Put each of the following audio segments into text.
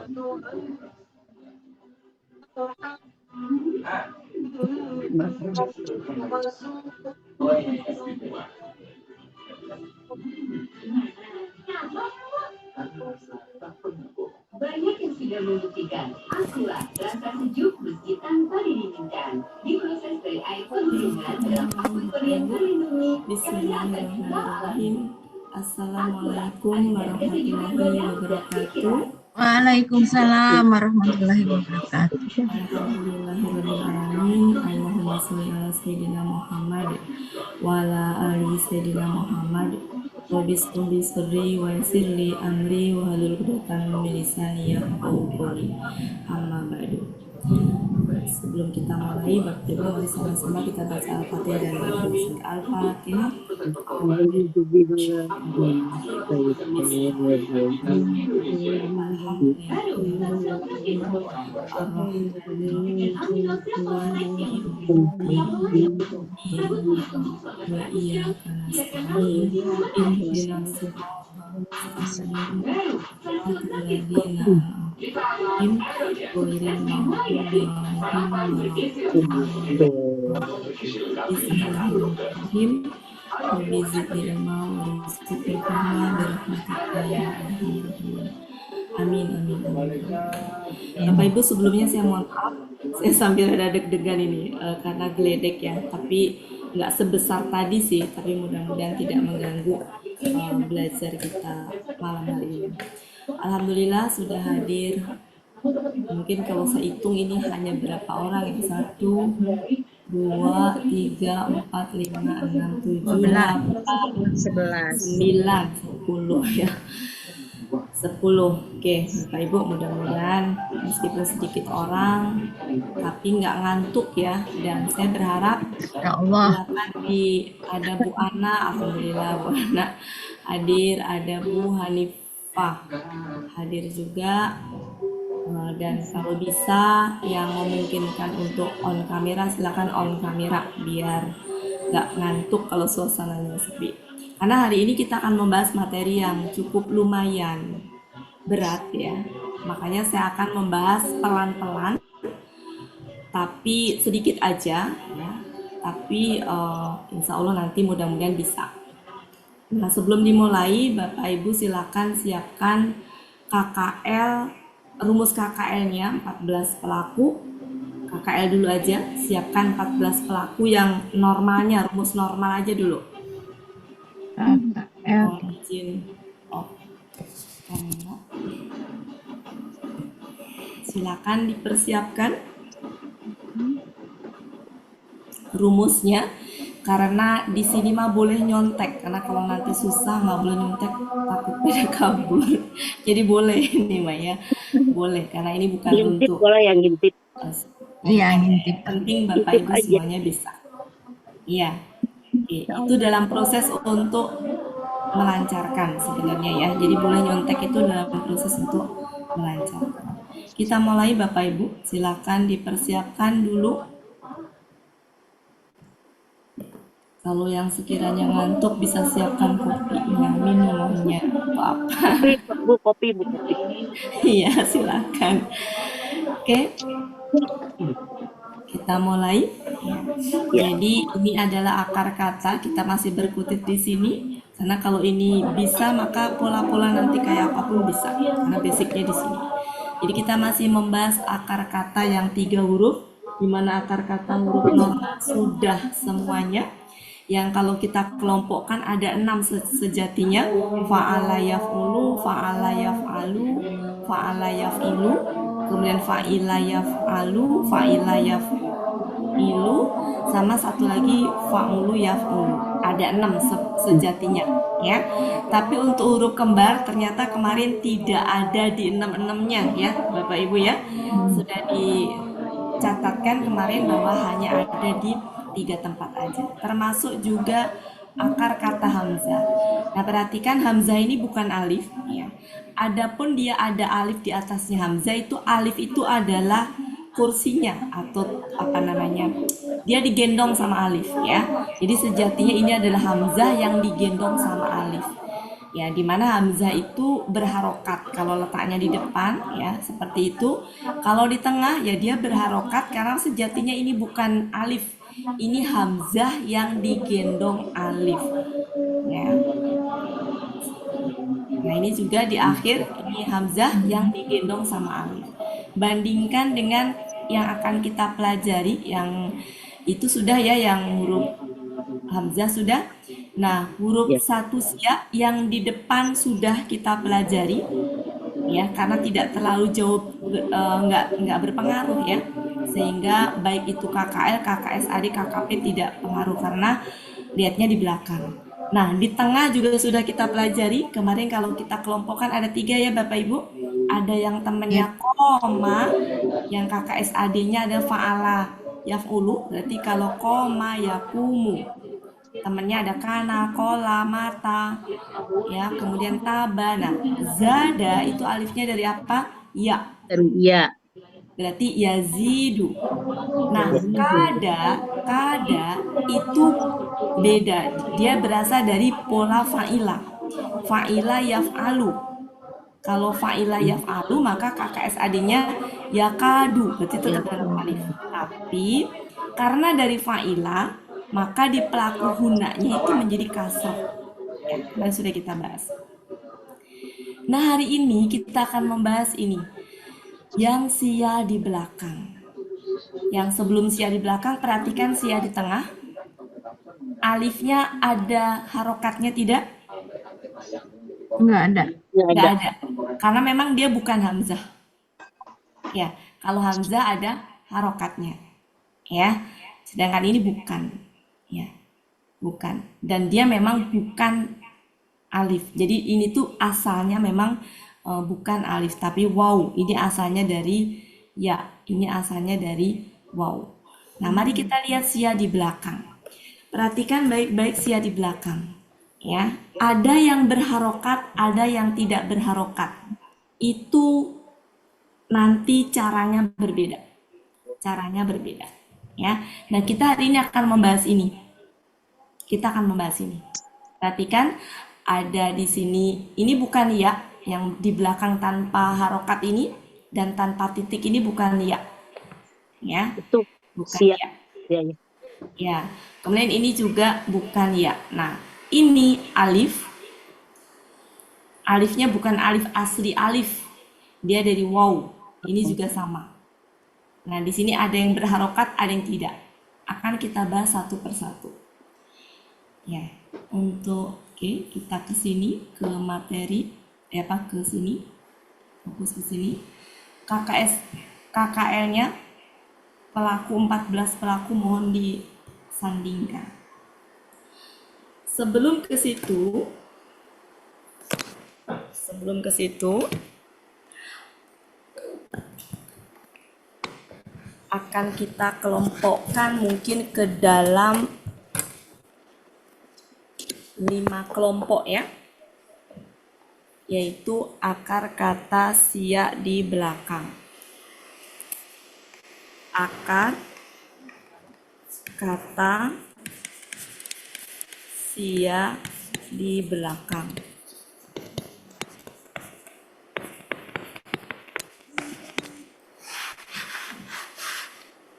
Banyak yang sudah membuktikan akurat rasa sejuk meski tanpa diinginkan. Diproses dari air pengeringan dalam akuifer yang terlindungi. Bismillahirrahmanirrahim. Assalamualaikum warahmatullahi wabarakatuh. Waalaikumsalam warahmatullahi wabarakatuh. Alhamdulillahirrahmanirrahim. Allahumma sholli ala sayyidina Muhammad wa ala ali sayyidina Muhammad. Wabis tumbi sirri wa yassirli amri wa halul 'uqdatam min lisani yafqahu qawli. Amma ba'du. Sebelum kita mulai, Bapak Ibu mari sama-sama kita baca Al-Fatihah dan berdoa. Al-Fatihah. Bismillahirrahmanirrahim. Amin, amin, amin. Bapak Ibu sebelumnya saya mohon maaf, saya sambil ada deg-degan ini karena geledek ya, tapi nggak sebesar tadi sih, tapi mudah-mudahan tidak mengganggu belajar kita malam hari ini. Alhamdulillah sudah hadir. Mungkin kalau saya hitung ini hanya berapa orang ya? 1, 2, 3, 4, 5, 6, 7, 8, 9, 10 ya. 10. Oke, Bapak Ibu mudah-mudahan meskipun sedikit orang tapi nggak ngantuk ya, dan saya berharap Ya Allah. ada Bu Ana, alhamdulillah Bu Ana hadir, ada Bu Hanifah hadir juga. Dan kalau bisa yang memungkinkan untuk on kamera silakan on kamera biar nggak ngantuk kalau suasananya sepi. Karena hari ini kita akan membahas materi yang cukup lumayan berat ya. Makanya saya akan membahas pelan-pelan tapi sedikit aja ya. Tapi insya Allah nanti mudah-mudahan bisa. Nah sebelum dimulai Bapak Ibu silakan siapkan KKL. Rumus KKL-nya 14 pelaku. KKL dulu aja, siapkan 14 pelaku yang normalnya, rumus normal aja dulu. KKL. Izin. Silakan dipersiapkan rumusnya. Karena di sini mah boleh nyontek, karena kalau nanti susah nggak boleh nyontek takut pada kabur. Jadi boleh nih Maya, boleh karena ini bukan ngintip untuk boleh yang ngintip. Iya, ngintip. Penting Bapak Ibu semuanya bisa. Iya, itu dalam proses untuk melancarkan sebenarnya ya. Jadi boleh nyontek itu dalam proses untuk melancarkan. Kita mulai Bapak Ibu, silakan dipersiapkan dulu. Kalau yang sekiranya ngantuk bisa siapkan kopinya, minumnya, apa-apa. Bu kopi. Iya, silakan. Oke. Kita mulai. Jadi ini adalah akar kata, kita masih berkutit di sini. Karena kalau ini bisa maka pola-pola nanti kayak apapun bisa. Karena basicnya di sini. Jadi kita masih membahas akar kata yang 3 huruf, di mana akar kata huruf normal sudah semuanya. Yang kalau kita kelompokkan ada 6 sejatinya. Fa'ala yaf'ulu, fa'ala yaf'alu, fa'ala yaf'ilu, kemudian fa'ila yaf'alu, fa'ila yaf'ilu, sama satu lagi fa'ulu yaf'ulu. Ada 6 sejatinya ya. Tapi untuk huruf kembar ternyata kemarin tidak ada di 6-6-nya ya Bapak Ibu ya. Sudah dicatatkan kemarin bahwa hanya ada di 3 tempat aja, termasuk juga akar kata hamzah. Nah perhatikan hamzah ini bukan alif ya. Adapun dia ada alif di atasnya hamzah, itu alif itu adalah kursinya atau apa namanya, dia digendong sama alif ya. Jadi sejatinya ini adalah hamzah yang digendong sama alif Ya, di mana hamzah itu berharokat kalau letaknya di depan, ya seperti itu. Kalau di tengah, ya dia berharokat karena sejatinya ini bukan alif, ini hamzah yang digendong alif, ya. Nah, ini juga di akhir, ini hamzah yang digendong sama alif. Bandingkan dengan yang akan kita pelajari, yang itu sudah ya, yang huruf hamzah sudah. Nah, huruf Ya. satu sia yang di depan sudah kita pelajari, ya, karena tidak terlalu jauh, nggak berpengaruh ya, sehingga baik itu KKL, KKSAD, KKP tidak pengaruh karena lihatnya di belakang. Nah, di tengah juga sudah kita pelajari kemarin. Kalau kita kelompokkan ada 3 ya Bapak Ibu, ada yang Ya. temennya koma, yang KKSAD-nya ada faala yaf'ulu, berarti kalau koma yakumu, temennya ada kana, kola, mata, ya, kemudian taba. Nah, zada itu alifnya dari apa? Ya, Dan iya. berarti yazidu. Nah, Yazidu. kada itu beda. Dia berasal dari pola fa'ila. Fa'ila yaf'alu. Kalau fa'ila yaf'alu maka KKSAD-nya yakadu, berarti tetap dalam alif. Tapi karena dari fa'ila, maka di pelaku hunanya itu menjadi kasroh. Ya, kemarin sudah kita bahas. Nah, hari ini kita akan membahas ini, yang sia di belakang. Yang sebelum sia di belakang, perhatikan sia di tengah. Alifnya ada harokatnya tidak? Enggak ada. Nggak Nggak ada. ada. Karena memang dia bukan hamzah. Ya, kalau hamzah ada harokatnya. Ya, sedangkan ini bukan. Ya, bukan. Dan dia memang bukan alif. Jadi ini tuh asalnya memang bukan alif, tapi waw. Ini asalnya dari ya. Ini asalnya dari waw. Nah, mari kita lihat sia di belakang. Perhatikan baik-baik sia di belakang. Ya, ada yang berharokat, ada yang tidak berharokat. Itu nanti caranya berbeda. Caranya berbeda. Ya. Nah, kita hari ini akan membahas ini. Kita akan membahas ini. Perhatikan, ada di sini, ini bukan ya, yang di belakang tanpa harokat ini dan tanpa titik ini bukan ya. Ya, Itu bukan sia. ya. Ya, ya. Ya, kemudian ini juga bukan ya. Nah, ini alif. Alifnya bukan alif asli alif. Dia dari waw. Ini juga sama. Nah, di sini ada yang berharokat, ada yang tidak. Akan kita bahas satu persatu. Ya, untuk kita ke sini, ke materi, ke sini, fokus ke sini. KKL-nya pelaku 14 pelaku mohon disandingkan. Sebelum ke situ akan kita kelompokkan mungkin ke dalam 5 kelompok ya, yaitu akar kata sia di belakang. Akar kata sia di belakang.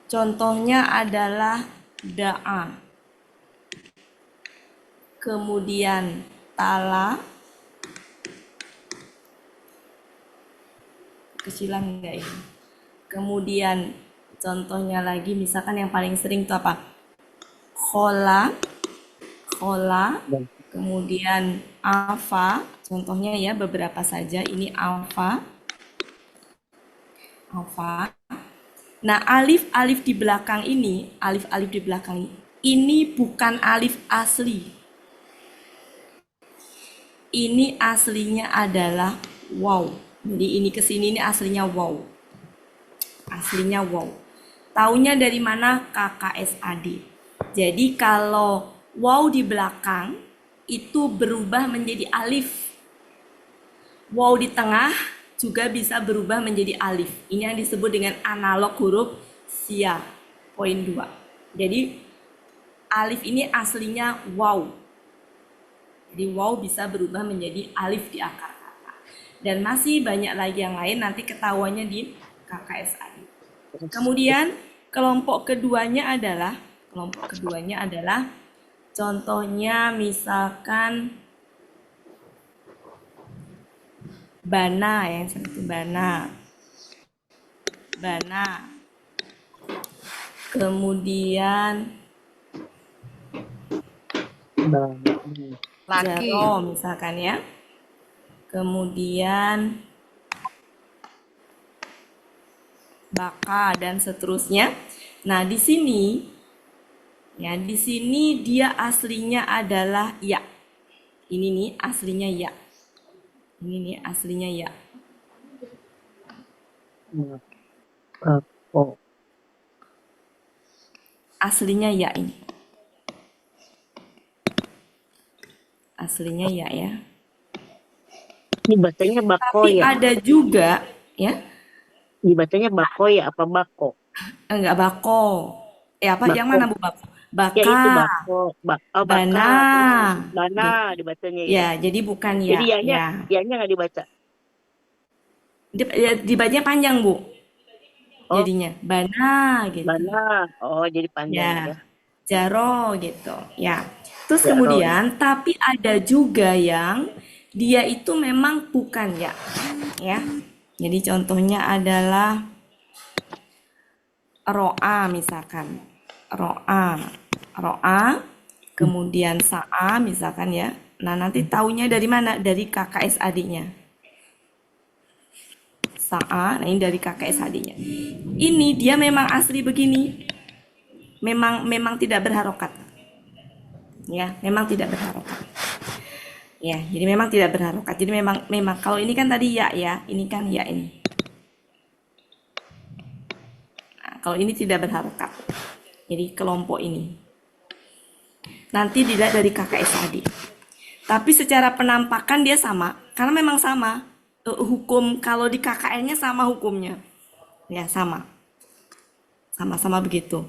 Contohnya adalah da'a, kemudian tala, kecilan enggak ini? Kemudian contohnya lagi, misalkan yang paling sering itu apa? Khola, kemudian alfa, contohnya ya beberapa saja, ini alfa. Nah, alif-alif di belakang ini, ini bukan alif asli. Ini aslinya adalah waw. Jadi ini kesini ini aslinya waw. Taunya dari mana? KKSAD. Jadi kalau waw di belakang itu berubah menjadi alif. Waw di tengah juga bisa berubah menjadi alif. Ini yang disebut dengan analog huruf sia. Poin 2. Jadi alif ini aslinya waw. Jadi waw bisa berubah menjadi alif di akar kata. Dan masih banyak lagi yang lain nanti ketahuannya di KKSAD. Kemudian kelompok keduanya adalah contohnya misalkan bana, yang seperti bana. Kemudian Laki. jaro misalkan ya. Kemudian baka dan seterusnya. Nah, di sini dia aslinya adalah ya. Ini nih aslinya ya. Aslinya ya ini. Aslinya ya. Ini bacanya bako Tapi ya? ada juga ya. Dibacanya bako ya apa bako? Enggak bako. Apa Bako. yang mana Bu bako? Baka. Ya itu bako. Oh, Bana. Bana Gitu. dibacanya ya. Ya, jadi bukan ya. Jadi ya-nya nggak dibaca. Dibacanya panjang, Bu. Oh. Jadinya bana gitu. Bana. Oh, jadi panjang ya. Jaro gitu. Ya. Terus Jaro. kemudian tapi ada juga yang dia itu memang bukan ya. Ya. Jadi contohnya adalah ro'a misalkan. Ro'a. Kemudian sa'a misalkan ya. Nah, nanti taunya dari mana? Dari KKSAD-nya. Sa'a, nah ini dari KKSAD-nya. Ini dia memang asli begini. Memang tidak berharokat. Ya, memang tidak berharokat. Ya, jadi memang tidak berharokat. Jadi memang kalau ini kan tadi ya, ini kan ya ini. Nah, kalau ini tidak berharokat. Jadi kelompok ini. Nanti dilihat dari KKSAD. Tapi secara penampakan dia sama, karena memang sama. Hukum kalau di KKN-nya sama hukumnya. Ya, sama. Sama-sama begitu.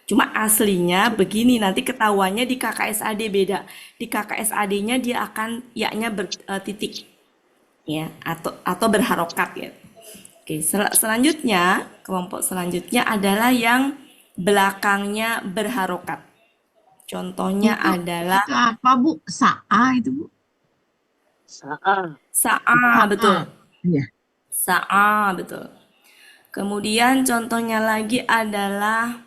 Cuma aslinya begini, nanti ketahuannya di KKSAD beda. Di KKSAD-nya dia akan ya-nya bertitik. Ya, atau berharokat ya. Oke, selanjutnya, kelompok selanjutnya adalah yang belakangnya berharokat. Contohnya adalah Itu apa, Bu? Sa'a itu, Bu? sa'a, betul. Iya. Sa'a, betul. Kemudian contohnya lagi adalah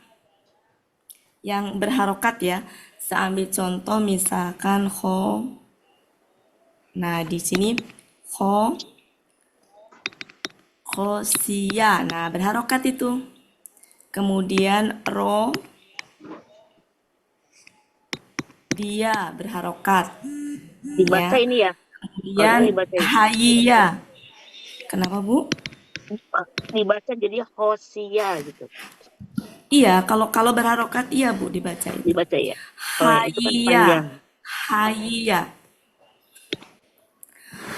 yang berharokat ya. Saya ambil contoh misalkan kho. Nah, di sini khosia. Nah, berharokat itu. Kemudian dia berharokat. Dibaca Ya. ini ya. Kemudian hayya. Kenapa, Bu? Dibaca jadi hosia gitu. Iya, kalau berharokat iya Bu dibaca itu. Dibaca ya. Oh, itu kan panjang. Hayya.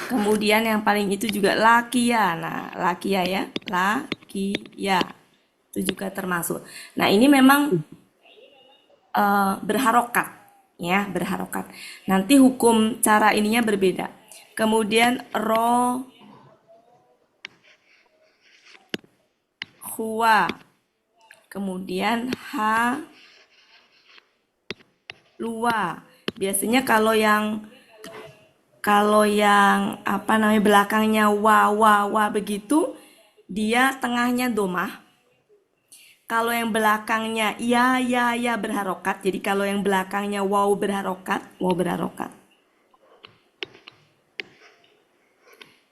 Kemudian yang paling itu juga lakia. Nah, lakia ya. Lakia. Itu juga termasuk. Nah, ini memang berharokat. Ya, berharokat. Nanti hukum cara ininya berbeda. Kemudian huwa. Kemudian luwa. Biasanya kalau yang apa namanya belakangnya wa begitu, dia tengahnya domah. Kalau yang belakangnya ya berharokat. Jadi kalau yang belakangnya waw berharokat.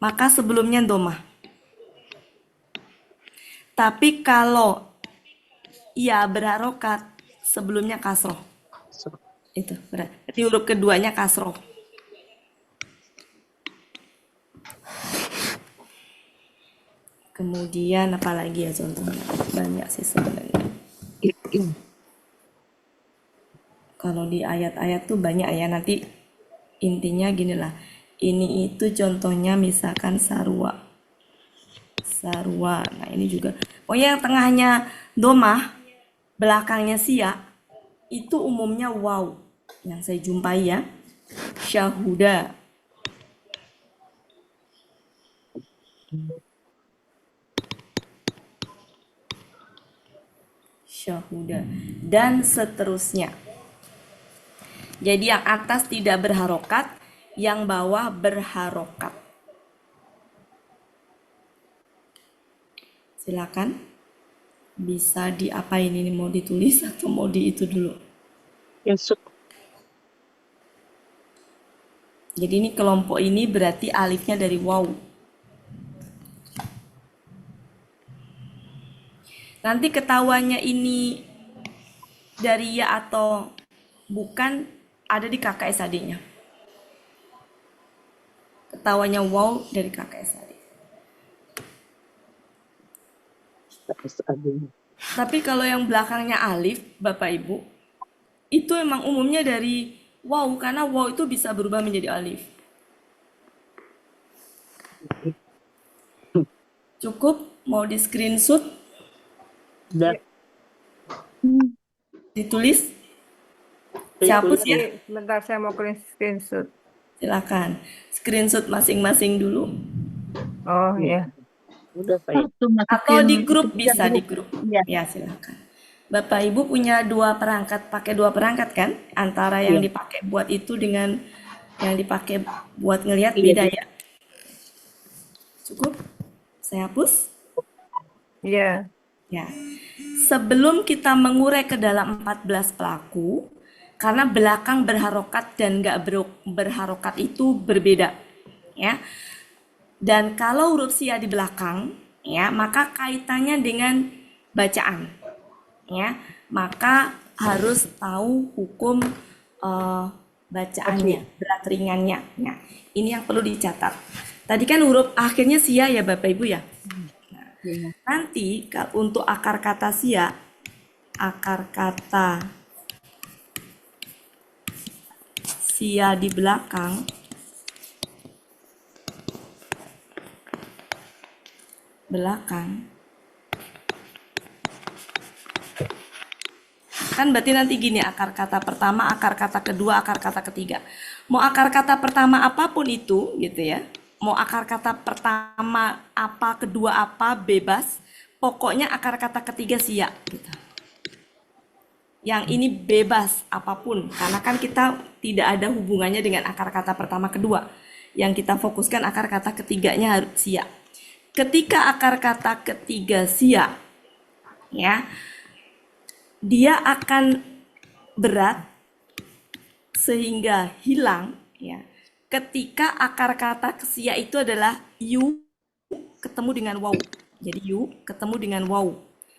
Maka sebelumnya domah. Tapi kalau ya berharokat, sebelumnya kasroh. Itu berarti huruf keduanya kasroh. Kemudian apa lagi ya contohnya? Banyak sih sebenarnya. Kalau di ayat-ayat tuh banyak ya. Nanti intinya gini lah. Ini itu contohnya misalkan sarwa. Nah ini juga. Pokoknya yang tengahnya domah, belakangnya sia, itu umumnya waw. Yang saya jumpai ya. syahuda. Syahuda dan seterusnya. Jadi yang atas tidak berharokat, yang bawah berharokat. Silakan. Bisa diapain ini, mau ditulis atau mau di itu dulu? Insut. Jadi ini kelompok ini berarti alifnya dari waw. Nanti ketahuannya ini dari ya atau bukan ada di KKSAD-nya. Ketahuannya wow dari KKSAD. Tapi kalau yang belakangnya alif, Bapak Ibu, itu emang umumnya dari wow, karena wow itu bisa berubah menjadi alif. Cukup? Mau di screenshot? Udah. Ditulis? Dihapus ya? Sebentar, saya mau screenshot. Silakan. Screenshot masing-masing dulu. Oh ya. Udah saya. Atau di grup bisa di grup. Iya. Ya, silakan. Bapak Ibu punya dua perangkat, pakai dua perangkat kan? Antara yang dipakai buat itu dengan yang dipakai buat ngelihat beda ya. Cukup? Saya hapus? Iya. Ya. Sebelum kita mengurai ke dalam 14 pelaku, karena belakang berharokat dan nggak berharokat itu berbeda, ya. Dan kalau huruf sia di belakang, ya, maka kaitannya dengan bacaan, ya. Maka harus tahu hukum bacaannya, berat ringannya. Nah, ini yang perlu dicatat. Tadi kan huruf akhirnya sia ya Bapak Ibu ya. Nah, nanti untuk akar kata sia, akar kata sia di belakang kan berarti nanti gini, akar kata pertama, akar kata kedua, akar kata ketiga. Mau akar kata pertama apapun itu gitu ya, mau akar kata pertama apa, kedua apa, bebas, pokoknya akar kata ketiga sia gitu. Yang ini bebas apapun, karena kan kita tidak ada hubungannya dengan akar kata pertama kedua. Yang kita fokuskan akar kata ketiganya harus sia. Ketika akar kata ketiga sia, ya, dia akan berat sehingga hilang, ya. Ketika akar kata sia itu adalah yu ketemu dengan waw. Jadi yu ketemu dengan waw.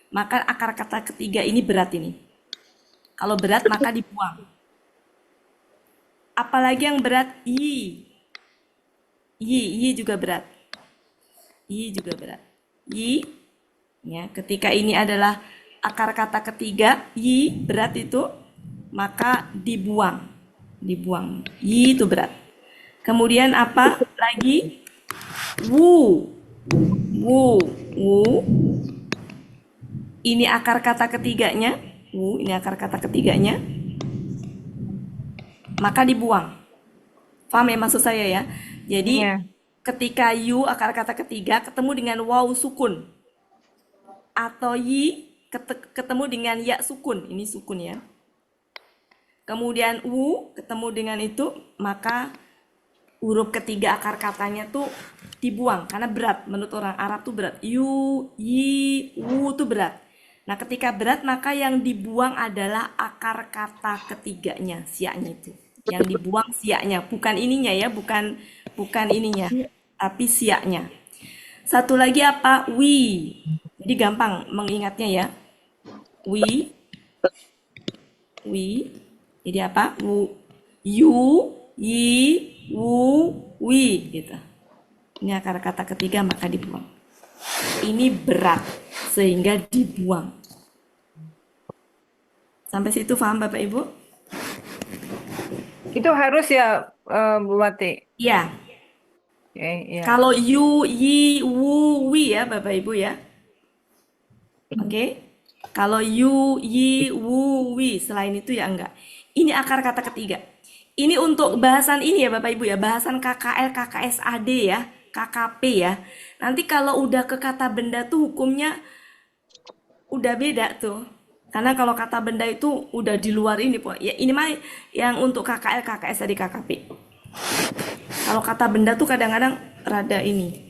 Maka akar kata ketiga ini berat ini. Kalau berat maka dibuang. Apalagi yang berat yi. Yi juga berat. Yi juga berat. Yi, ya, ketika ini adalah akar kata ketiga, yi berat itu, maka dibuang. Dibuang. Yi itu berat. Kemudian apa lagi? Wu. Wu. Wu. Ini akar kata ketiganya. Wu, ini akar kata ketiganya. Maka dibuang. Paham ya maksud saya ya? Jadi ketika yu akar kata ketiga ketemu dengan waw sukun atau yi ketemu dengan ya sukun, ini sukun ya. Kemudian wu ketemu dengan itu, maka huruf ketiga akar katanya tuh dibuang karena berat. Menurut orang Arab tuh berat. Yu, yi, wu tuh berat. Nah, ketika berat maka yang dibuang adalah akar kata ketiganya, siaknya itu. Yang dibuang siaknya, bukan ininya ya, bukan ininya, tapi siaknya. Satu lagi apa? Wi. Jadi gampang mengingatnya ya. Wi. Jadi apa? Yu, yi, wu, wi gitu. Ini akar kata ketiga maka dibuang. Ini berat sehingga dibuang. Sampai situ paham Bapak Ibu? Itu harus ya, Bu Wati? Iya. Ya. Kalau yu, yi, wu, wi ya Bapak Ibu ya. Oke. Kalau yu, yi, wu, wi, selain itu ya enggak. Ini akar kata ketiga. Ini untuk bahasan ini ya Bapak Ibu ya, bahasan KKL, KKSAD ya, KKP ya. Nanti kalau udah ke kata benda tuh hukumnya udah beda tuh. Karena kalau kata benda itu udah di luar ini, Po. Ya, ini mah yang untuk KKL, KKSAD, KKP. Kalau kata benda tuh kadang-kadang rada ini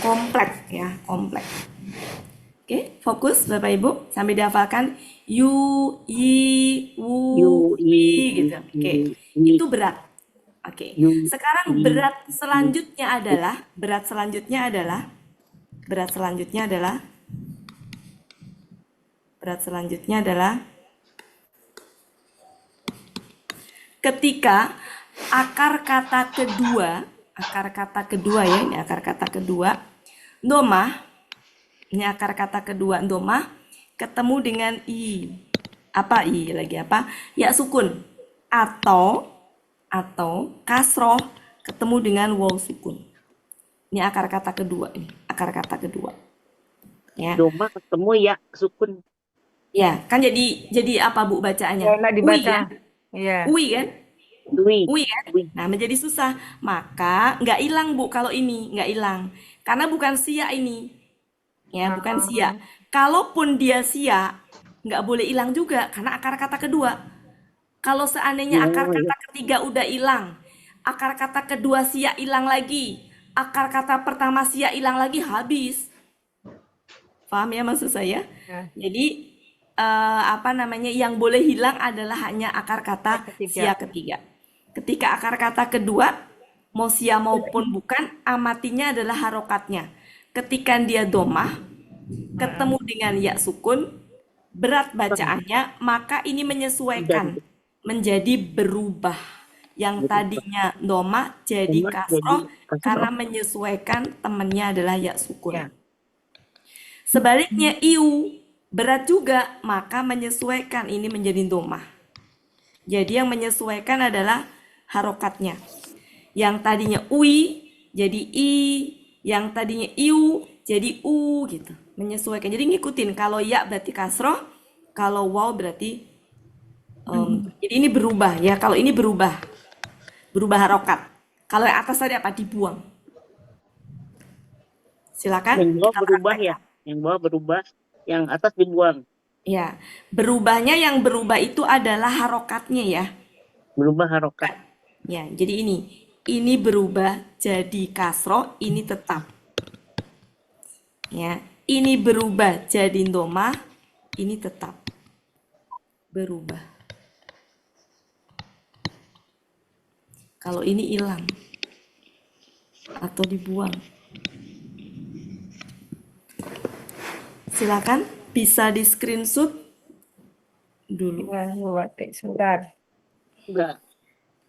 kompleks ya, kompleks. Oke, fokus Bapak Ibu sambil dihafalkan yu, yi, wu, wi gitu. Oke, itu berat. Oke. Sekarang berat selanjutnya adalah ketika akar kata kedua ya, ini akar kata kedua, domah. Ini akar kata kedua domah ketemu dengan i. Apa i lagi apa? Ya sukun atau kasroh ketemu dengan waw sukun. Ini akar kata kedua ini, akar kata kedua. Ya. Doma ketemu ya sukun. Ya, kan jadi apa Bu bacaannya? Ya, enak Ui dibaca. kan? Iya. Ui kan? Dwi. Ui kan? Nah, menjadi susah. Maka nggak hilang Bu kalau ini, nggak hilang. Karena bukan sia ini. Ya, bukan sia. Kalaupun dia sia, nggak boleh hilang juga karena akar kata kedua. Kalau seandainya akar kata ketiga udah hilang, akar kata kedua sia hilang lagi, akar kata pertama sia hilang lagi, habis. Paham ya maksud saya? Ya. Jadi apa namanya yang boleh hilang adalah hanya akar kata sia ketiga. Ketika akar kata kedua mau sia maupun bukan, amatinya adalah harokatnya. Ketika dia domah ketemu dengan ya sukun, berat bacaannya, maka ini menyesuaikan menjadi berubah. Yang tadinya domah jadi kasroh karena menyesuaikan temannya adalah ya sukun. Ya. Sebaliknya iu berat juga, maka menyesuaikan ini menjadi domah. Jadi yang menyesuaikan adalah harokatnya. Yang tadinya ui jadi i, yang tadinya iu jadi u gitu. Menyesuaikan. Jadi ngikutin. Kalau ya berarti kasroh, kalau waw berarti jadi ini berubah ya. Kalau ini berubah harokat. Kalau yang atas tadi apa? Dibuang. Silakan. Yang bawah kita berubah praktekkan. ya. Yang bawah berubah, yang atas dibuang. Ya, berubahnya yang berubah itu adalah harokatnya ya. Berubah harokat. Ya, jadi ini berubah jadi kasroh, ini tetap. Ya, ini berubah jadi domah, ini tetap berubah. Kalau ini hilang atau dibuang. Silakan bisa di screenshot dulu. Ya, Bu Wati, sebentar. Enggak.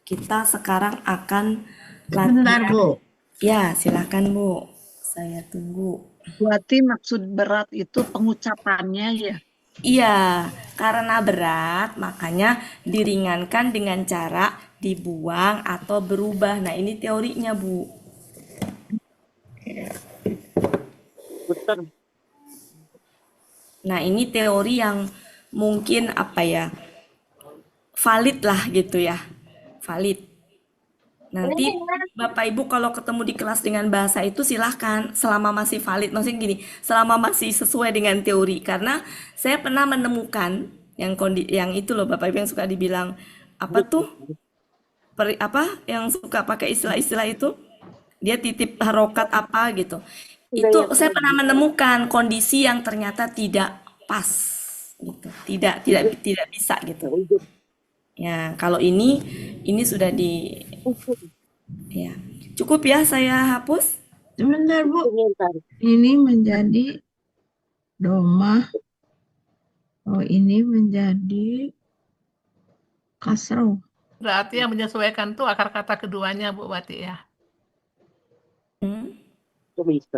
Kita sekarang akan Sebentar, latihan. Bu. Ya, silakan Bu. Saya tunggu. Berarti maksud berat itu pengucapannya ya. Iya, karena berat, makanya diringankan dengan cara dibuang atau berubah. Nah, ini teorinya, Bu. Putar. Nah, ini teori yang mungkin apa ya, valid lah gitu ya. Valid. Nanti Bapak Ibu kalau ketemu di kelas dengan bahasa itu silahkan selama masih valid. Maksudnya gini, selama masih sesuai dengan teori. Karena saya pernah menemukan yang itu loh Bapak Ibu yang suka dibilang apa tuh? Apa yang suka pakai istilah-istilah itu? Dia titip harokat apa gitu. Itu saya pernah menemukan kondisi yang ternyata tidak pas gitu. Tidak bisa gitu. Ya, kalau ini sudah ya. Cukup ya saya hapus. Sebentar, Bu. Ini menjadi domah. Oh, ini menjadi kasroh. Berarti yang menyesuaikan tuh akar kata keduanya, Bu Wati ya.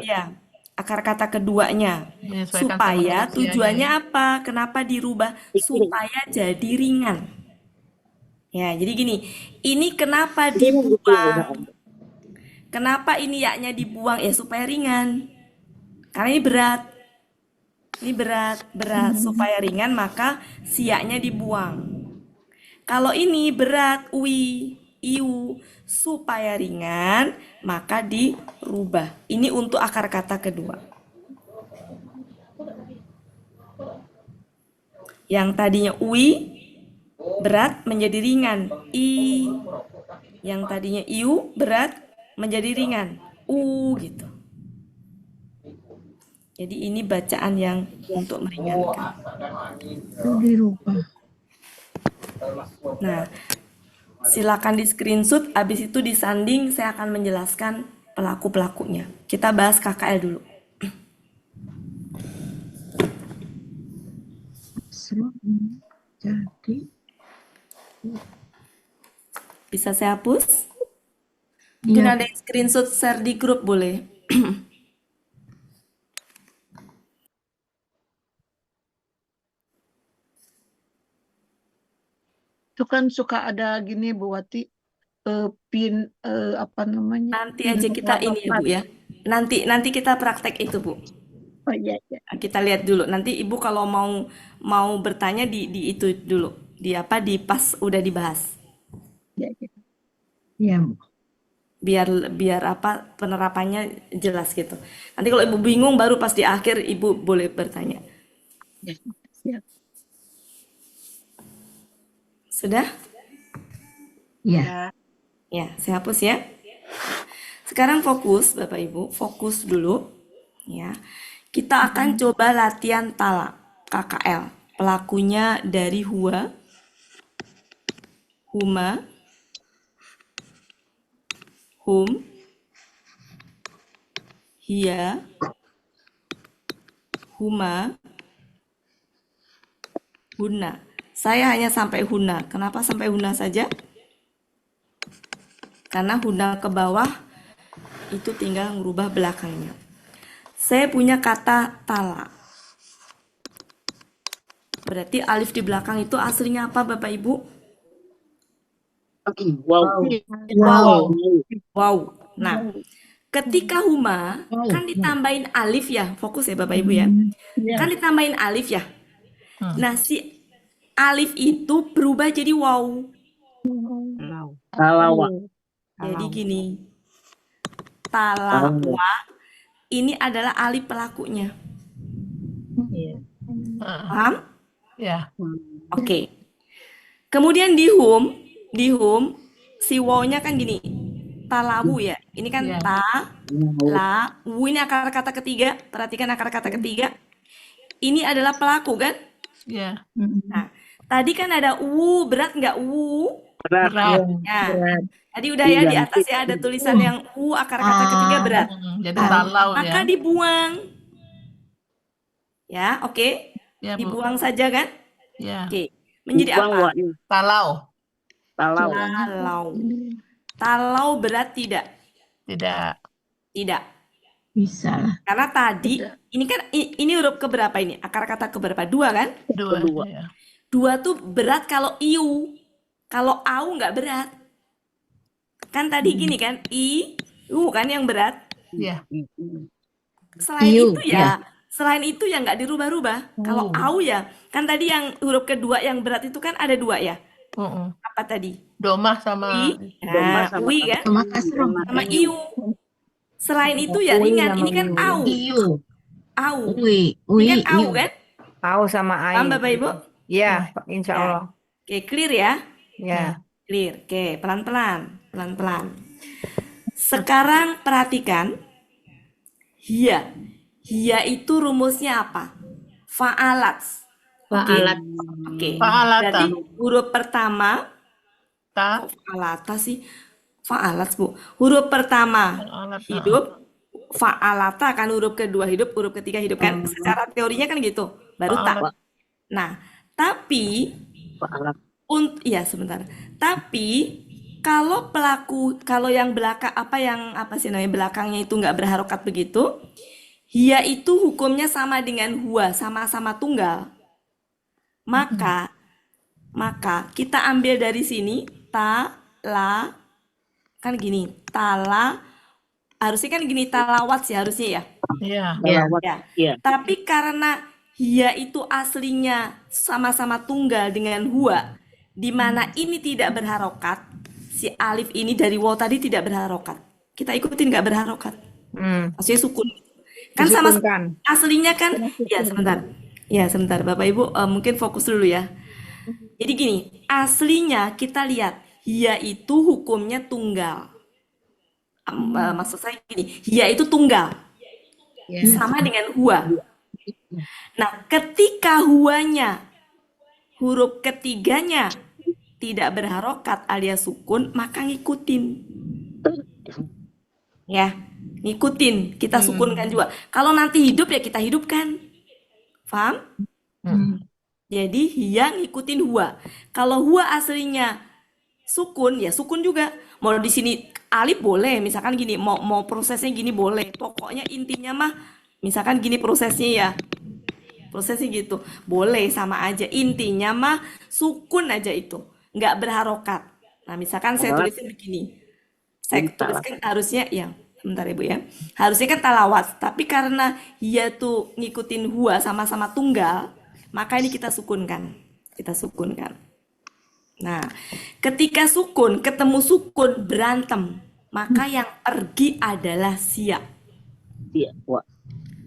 Ya, akar kata keduanya. Menyesuaikan sama Supaya manusianya tujuannya ya. apa? Kenapa dirubah? Supaya jadi ringan. Ya, jadi gini, ini kenapa dibuang? Kenapa ini yaknya dibuang? Ya supaya ringan. Karena ini berat. Ini berat. Supaya ringan maka siaknya dibuang. Kalau ini berat, ui, iu, supaya ringan, maka dirubah. Ini untuk akar kata kedua. Yang tadinya ui, berat menjadi ringan. I. Yang tadinya iu, berat menjadi ringan. U gitu. Jadi ini bacaan yang untuk meringankan. Itu dirubah. Nah, silakan di screenshot, habis itu disanding saya akan menjelaskan pelaku-pelakunya. Kita bahas KKL dulu. Kasroh ini jadi Bisa saya hapus? Mungkin ya ada yang screenshot share di grup boleh. Itu kan suka ada gini Bu Wati, apa namanya? Nanti aja kita ini ya Bu ya. Nanti kita praktek itu Bu. Oh iya, iya. Kita lihat dulu. Nanti Ibu kalau mau bertanya di itu dulu. Di apa di pas udah dibahas. Iya, iya. ya Bu. Biar apa penerapannya jelas gitu. Nanti kalau Ibu bingung baru pas di akhir Ibu boleh bertanya. Iya, siap. Sudah? Ya. Ya, saya hapus ya. Sekarang fokus, Bapak Ibu, fokus dulu. Ya, kita akan coba latihan tala KKL. Pelakunya dari hua, huma, hum, hia, huma, huna. Saya hanya sampai huna. Kenapa sampai huna saja? Karena huna ke bawah itu tinggal merubah belakangnya. Saya punya kata tala. Berarti alif di belakang itu aslinya apa Bapak Ibu? Wow. Wow. Wow. Nah, ketika huma Wow. kan ditambahin alif ya. Fokus ya Bapak Ibu ya. Iya. Kan ditambahin alif ya. Nah, si alif itu berubah jadi wow. Talawa. Jadi gini. Talawa ini adalah alif pelakunya. Paham? Ya. Oke. Kemudian di hum si wow-nya kan gini. Talawu ya. Ini kan Iya. la, wu ini akar kata ketiga. Perhatikan akar kata ketiga. Ini adalah pelaku kan? Ya. Nah, tadi kan ada u, berat nggak u? Berat. Berat. Ya. Tadi udah ya di atas ya ada tulisan yang u akar kata ketiga berat. Jadi talau Maka ya. dibuang. Ya, oke. Ya, Bu. Dibuang saja kan? Ya. Oke. Menjadi Buang apa? waknya. Talau. Talau. Talau berat tidak? Tidak. Tidak. Bisa lah. Karena tadi ini kan ini huruf keberapa ini? Akar kata keberapa? Dua kan? Dua. Kedua. Ya. Dua tuh berat kalau iu. Kalau au nggak berat. Kan tadi gini kan? Kan yang berat. Ya. Selain Iu, itu selain itu ya nggak dirubah-rubah. Kalau au ya, kan tadi yang huruf kedua yang berat itu kan ada dua ya. Apa tadi? Domah sama Nah, sama ui kan? Sama kasroh. Sama iu. Selain itu ya ringan. Ini kan au. Iu. Au. Ui. Ini kan au Iu. kan? Tahu sama Paham air. Bapak Ibu? Ya, insya Ya. Allah. Oke, clear ya? Ya. Clear. Oke, pelan-pelan. Pelan-pelan. Sekarang perhatikan. Hia. Hia itu rumusnya apa? Fa'alat. Oke. Oke. Fa'alata. Berarti huruf pertama ta. fa'alata sih. Fa'alat, Bu. Huruf pertama Fa'alata. hidup. Fa'alata kan huruf kedua hidup, huruf ketiga hidup kan. Secara teorinya kan gitu. Baru tak. Fa'alat. Nah, tapi Fa'alat. iya sebentar. Tapi kalau yang belakangnya itu nggak berharokat begitu, hia itu hukumnya sama dengan hua, sama-sama tunggal. Maka kita ambil dari sini la kan gini, tala harusnya kan gini talawat sih harusnya ya. Iya. Talawat. Ya. Iya. Tapi karena hia itu aslinya sama-sama tunggal dengan hua, di mana ini tidak berharokat, si alif ini dari waw tadi tidak berharokat. Kita ikutin nggak berharokat? Maksudnya sukun. Kan sama Disukunkan. aslinya kan, ya sebentar. Ya sebentar, Bapak Ibu mungkin fokus dulu ya. Jadi gini, aslinya kita lihat, hiya itu hukumnya tunggal. Maksud saya gini, hiya itu tunggal. Ya. Sama dengan huwa. Nah, ketika huwanya, huruf ketiganya tidak berharokat alias sukun, maka ngikutin. Ya, ngikutin. Kita sukunkan juga. Kalau nanti hidup ya kita hidupkan. Paham? Jadi hiya ngikutin huwa. Kalau huwa aslinya sukun, ya sukun juga. Mau di sini alif boleh, misalkan gini, mau prosesnya gini boleh. Pokoknya intinya mah, misalkan gini prosesnya ya. Prosesnya gitu. Boleh sama aja. Intinya mah sukun aja itu. Nggak berharokat. Nah, misalkan saya tulisnya begini. Saya tuliskan harusnya, ya, sebentar Ibu ya. Harusnya kan talawat. Tapi karena hiya tuh ngikutin huwa sama-sama tunggal, maka ini kita sukunkan. Kita sukunkan. Nah, ketika sukun ketemu sukun berantem, maka yang pergi adalah sia. Iya, Wak.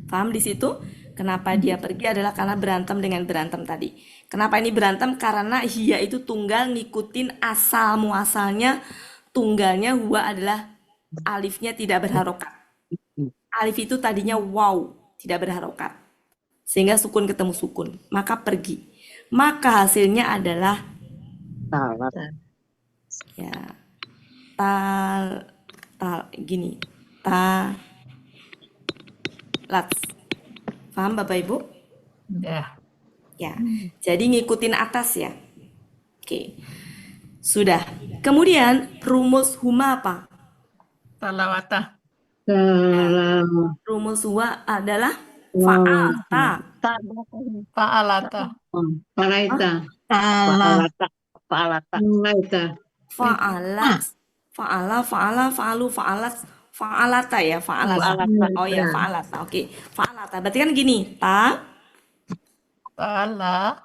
Paham di situ? Kenapa dia pergi adalah karena berantem dengan berantem tadi. Kenapa ini berantem? Karena hiya itu tunggal ngikutin asal muasalnya, tunggalnya huwa adalah alifnya tidak berharokat. Alif itu tadinya waw, tidak berharokat. Sehingga sukun ketemu sukun, maka pergi. Maka hasilnya adalah Salah. ya gini, lat. Paham Bapak Ibu? Ya. Ya. Jadi ngikutin atas ya. Oke. Sudah. Kemudian rumus huma apa? Talawata. Rumus huwa adalah fa'alta. Fa'alata. Paraita. Salah. Fa'alata. Paraita. Fa'ala, fa'alu, fa'alata ya, fa'alata. Oh ya, fa'alata. Oke, fa'alata. Berarti kan gini, Tala. la.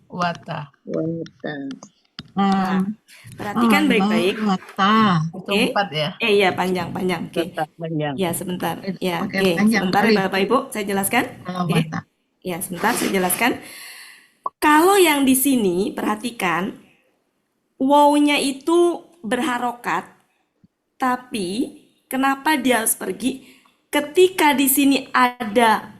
Wata. Nah, perhatikan baik-baik. Wata. Itu Oke. 4 ya. Iya, panjang. Oke. Tetap panjang. Ya, sebentar. Ya, Pakai oke. panjang Sebentar kali. ya, Bapak Ibu, saya jelaskan. Kalau Oke. wata. Ya, sebentar saya jelaskan. Kalau yang di sini, perhatikan, wow-nya itu berharokat, tapi kenapa dia harus pergi? Ketika di sini ada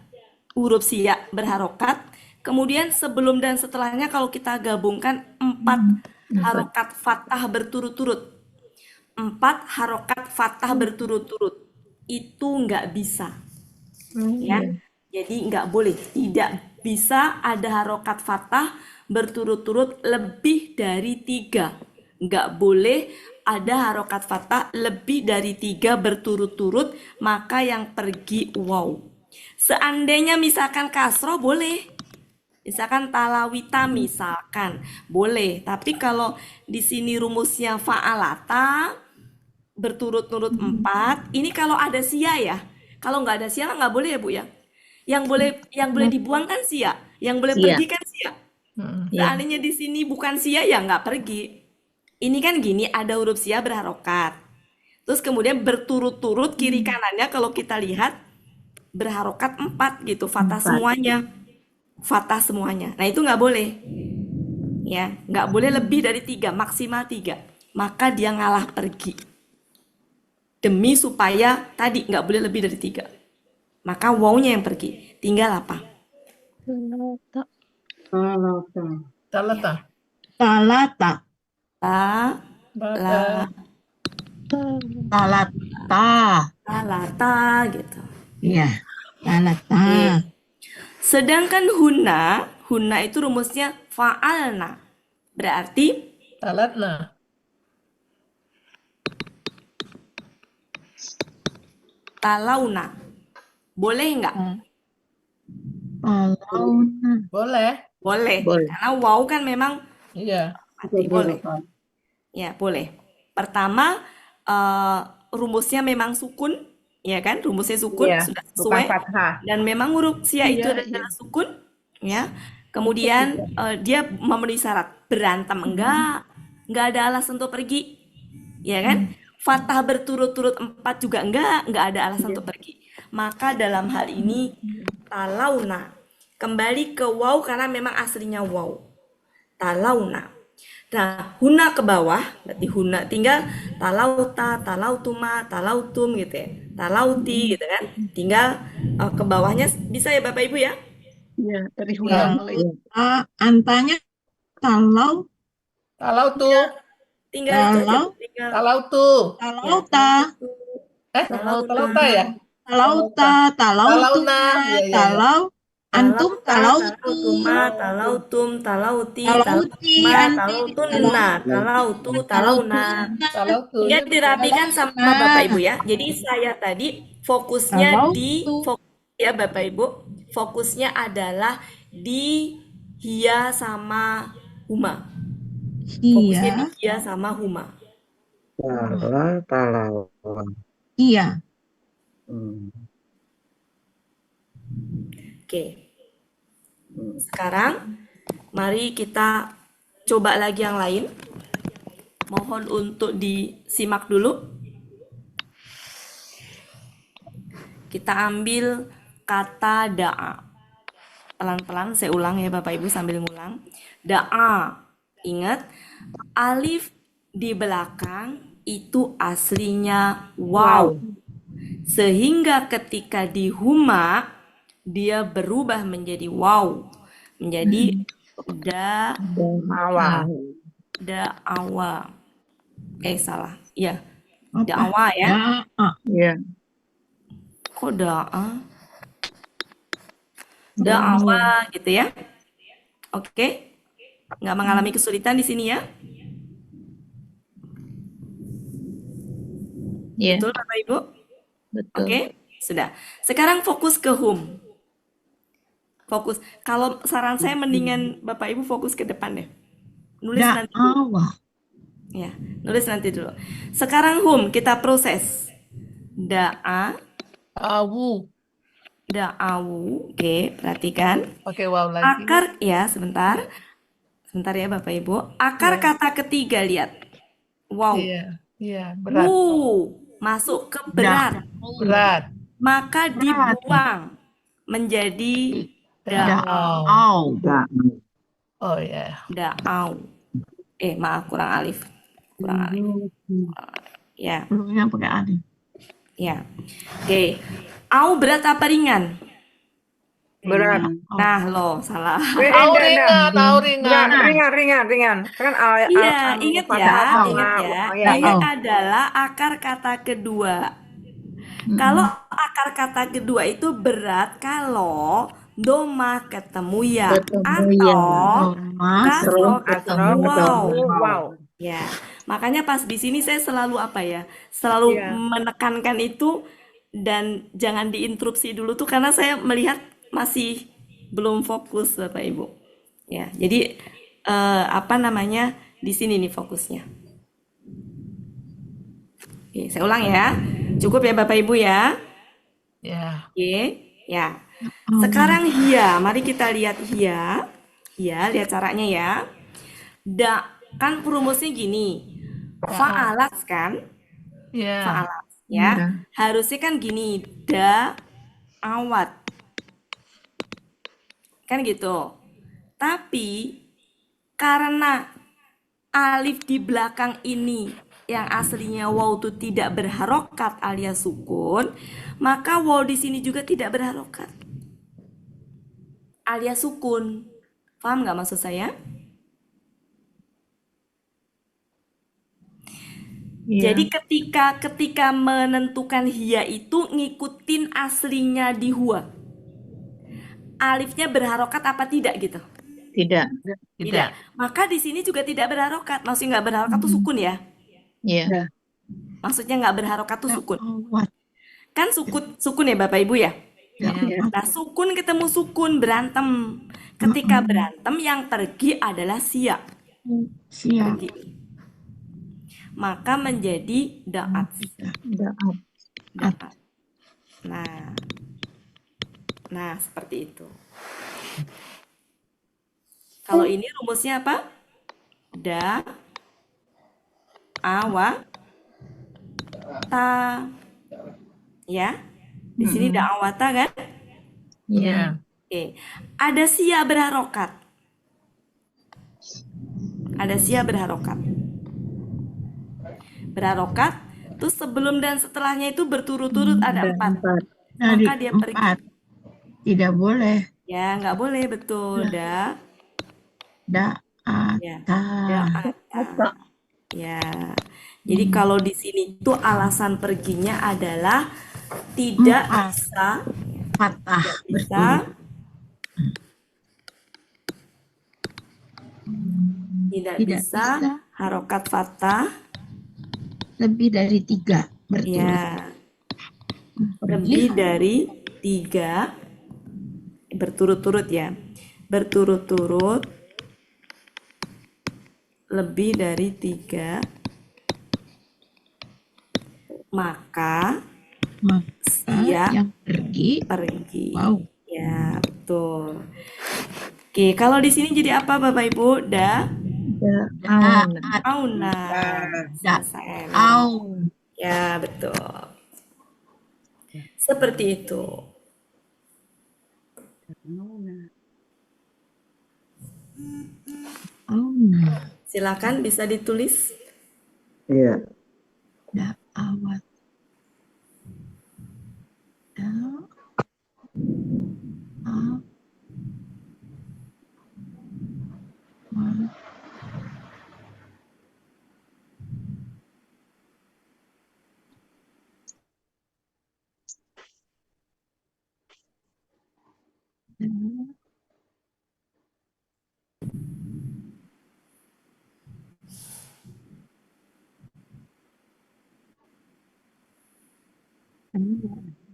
huruf siya berharokat, kemudian sebelum dan setelahnya kalau kita gabungkan 4 harokat fathah berturut-turut. 4 harokat fathah berturut-turut. Itu nggak bisa. Ya. Jadi nggak boleh. Tidak bisa ada harokat fathah berturut-turut lebih dari 3. Nggak boleh ada harokat fathah lebih dari 3 berturut-turut, maka yang pergi wow. Seandainya misalkan kasro boleh. Misalkan talawita misalkan boleh, tapi kalau di sini rumusnya fa'alata berturut-turut 4, ini kalau ada sia ya. Kalau nggak ada sia nggak boleh ya Bu ya. Yang boleh dibuang kan sia, yang boleh Sia. pergi kan sia. Seandainya di sini bukan sia ya nggak pergi. Ini kan gini, ada huruf sia berharokat. Terus kemudian berturut-turut kiri kanannya kalau kita lihat berharokat 4 gitu, fathah semuanya. Fathah semuanya. Nah, itu nggak boleh. Ya, nggak boleh lebih dari 3, maksimal 3. Maka dia ngalah pergi. Demi supaya tadi nggak boleh lebih dari 3. Maka wow-nya yang pergi. Tinggal apa? Talata. Talata. La, Talata. lata gitu. Iya. Talata. Oke. Sedangkan huna itu rumusnya fa'alna. Berarti Talatna. talauna. Boleh nggak? Talauna. Boleh. Boleh. Boleh. Karena wow kan memang Iya. mati. Boleh. Ya, boleh. Pertama, rumusnya memang sukun, ya kan? Rumusnya sukun, Iya, sudah bukan sesuai. fathah. Dan memang huruf sia itu Iya, adalah sukun, ya. Kemudian dia memenuhi syarat. Berantem enggak ada alasan untuk pergi. Ya kan? Fathah berturut-turut 4 juga enggak ada alasan untuk pergi. Maka dalam hal ini talauna kembali ke waw karena memang aslinya waw. Talauna. Nah, huna ke bawah, berarti huna tinggal talauta, talautuma, talautum gitu ya. Talauti gitu kan. Tinggal ke bawahnya bisa ya Bapak Ibu ya. Iya, dari Ya. huna Antanya kalau Kalau tuh, Tinggal itu aja. Tinggal kalau tuh, kalau ta, kalau tak ya, kalau ta, kalau Talauna, iya, iya, iya. kalau antum, kalau tu, talautuma, talautum, talauti, kalau ti, talautuma, anti, talautunna, talautu, talauna. Kalau tuh, Tinggal ya, dirapikan sama Bapak Ibu ya. Jadi saya tadi fokusnya kalau di ya Bapak Ibu, fokusnya adalah di hia sama huma. Fokusnya di iya, hia sama huma. Talau. iya, Hmm. Oke. Sekarang mari kita coba lagi yang lain. Mohon untuk disimak dulu. Kita ambil kata da'a. Pelan-pelan saya ulang ya Bapak Ibu sambil ngulang. Da'a. Ingat, alif di belakang itu aslinya waw. Sehingga ketika di huma dia berubah menjadi waw. Menjadi Awal. da'awa. Salah. Iya. apa? Da'awa ya. Da'a, Iya. Kok da'a? Da'awa gitu ya. Oke. Nggak mengalami kesulitan di sini ya. Iya. Betul Bapak Ibu? Betul. Oke. Sudah. Sekarang fokus ke hum. Fokus. Kalau saran saya mendingan Bapak Ibu fokus ke depan deh. Nulis nanti dulu. da'awa, Ya, nulis nanti dulu. Sekarang hum kita proses. Da'a, awu, da'awu. Oke, perhatikan. pakai waw lagi. Akar ya, sebentar. Sebentar ya Bapak Ibu. Akar kata ketiga lihat. Wow. Iya, iya, berat, Masuk ke berat. berat. Maka dibuang menjadi Da'au. da'au, Oh ya, da'au. Maaf kurang alif. Kurang alif. Ya, hurufnya pakai alif. ya. Oke. Au berat apa ringan? Berat. Nah, lo salah. au ringan, au ringan. Ringan. Kan Iya, ingat ya, ingat ya. Iya. Ini adalah akar kata kedua. Kalau akar kata kedua itu berat kalau doma ketemu ya atau kasro ketemu wow. Wow. Ya, makanya pas di sini saya selalu apa ya? Selalu menekankan itu dan jangan diinterupsi dulu tuh karena saya melihat masih belum fokus Bapak Ibu. Ya, jadi apa namanya? Di sini nih fokusnya. Oke, saya ulang ya. Cukup ya Bapak Ibu ya. Ya, Oke, ya. Sekarang hia, mari kita lihat hia. Hia, lihat caranya ya. Kan perumusnya gini. Fa'alat kan? ya, Fa'alat ya. Harusnya kan gini, awat. Kan gitu. Tapi karena alif di belakang ini yang aslinya waw itu tidak berharokat alias sukun, maka waw di sini juga tidak berharokat alias sukun. Paham nggak maksud saya? Jadi ketika menentukan hia itu ngikutin aslinya di huwa. Alifnya berharokat apa tidak gitu? Tidak. tidak. Maka di sini juga tidak berharokat. Maksudnya nggak berharokat tuh sukun ya? Iya. Maksudnya nggak berharokat tuh sukun. Da'awat, Kan sukun ya Bapak Ibu ya? Nah, sukun ketemu sukun berantem. Ketika berantem yang pergi adalah siap. siap, Pergi. Maka menjadi da'at. Da'at. Nah, seperti itu. Kalau ini rumusnya apa? Da, awa, ta. Ya. Di sini da, awa, ta kan? Iya. Oke. Ada sia berharokat. Ada sia berharokat. Berharokat, terus sebelum dan setelahnya itu berturut-turut ada 4. Dari Maka dia pergi. 4. Tidak boleh. Ya, nggak boleh, betul. Da, Da, ya. ata. Da, ata. Ya. Jadi kalau di sini tuh alasan perginya adalah tidak 4. bisa, Patah. bisa tidak Tidak bisa bisa. harokat fathah. Lebih dari 3. Berturut. Ya, Pergi. lebih dari 3 berturut-turut ya. Berturut-turut lebih dari 3, maka Maka sia yang pergi. pergi. Wow. Ya, betul. Oke, kalau di sini jadi apa Bapak Ibu? Da, Da, auna. da, Selesai. au. Ya, betul. Seperti itu. Auna. Silakan bisa ditulis. Iya. Da, awat. Da, a, wa. Da,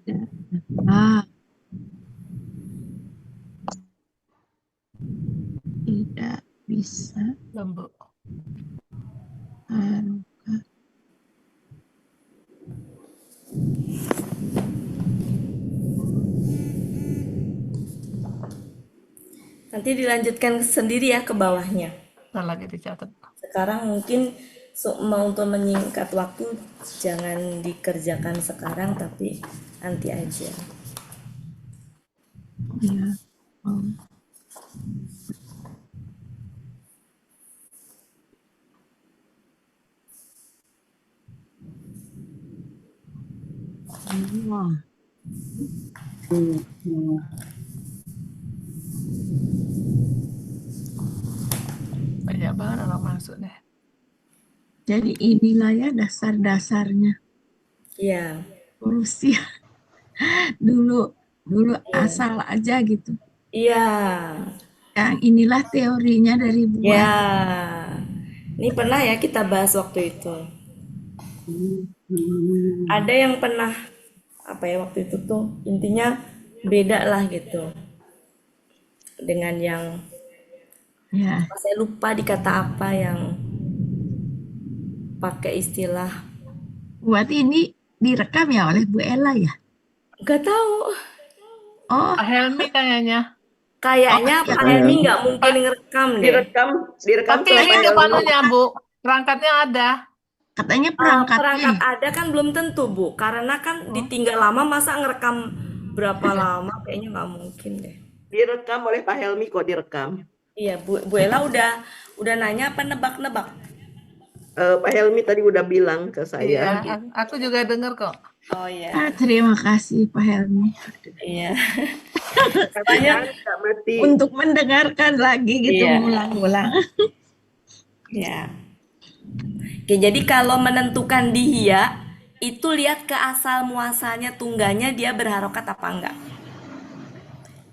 da, a. Tidak bisa Lembu. harokat. Nanti dilanjutkan sendiri ya ke bawahnya. Ntar lagi dicatat. Sekarang mungkin mau untuk menyingkat waktu jangan dikerjakan sekarang tapi nanti aja. Ya. Oh. Wah. Banyak banget orang masuk deh. Jadi inilah ya dasar-dasarnya Iya. Rusia. Dulu asal aja gitu. Iya. Yang inilah teorinya dari buah. Ya. Ini pernah ya kita bahas waktu itu. Ada yang pernah apa ya waktu itu tuh intinya beda lah gitu dengan yang Ya. saya lupa dikata apa yang pakai istilah Buat ini direkam ya oleh Bu Ella ya? nggak tahu Oh, Pak Helmi kayaknya. kayaknya iya. Pak Helmi nggak mungkin ngerekam deh. Direkam Tapi sama hidup Helmi. anunya, Bu. Perangkatnya ada. Katanya Perangkat perangkatnya. ada kan belum tentu Bu karena kan ditinggal lama masa ngerekam berapa lama kayaknya nggak mungkin deh. Direkam oleh Pak Helmi kok direkam. Iya Bu Ella udah nanya apa nebak-nebak. Pak Helmi tadi udah bilang ke saya. Iya, aku juga dengar kok. Oh iya Terima kasih Pak Helmi iya Katanya nggak mati. untuk mendengarkan lagi gitu Iya. ulang-ulang. ya. Oke jadi kalau menentukan di hia itu lihat ke asal muasalnya tungganya dia berharokat apa enggak.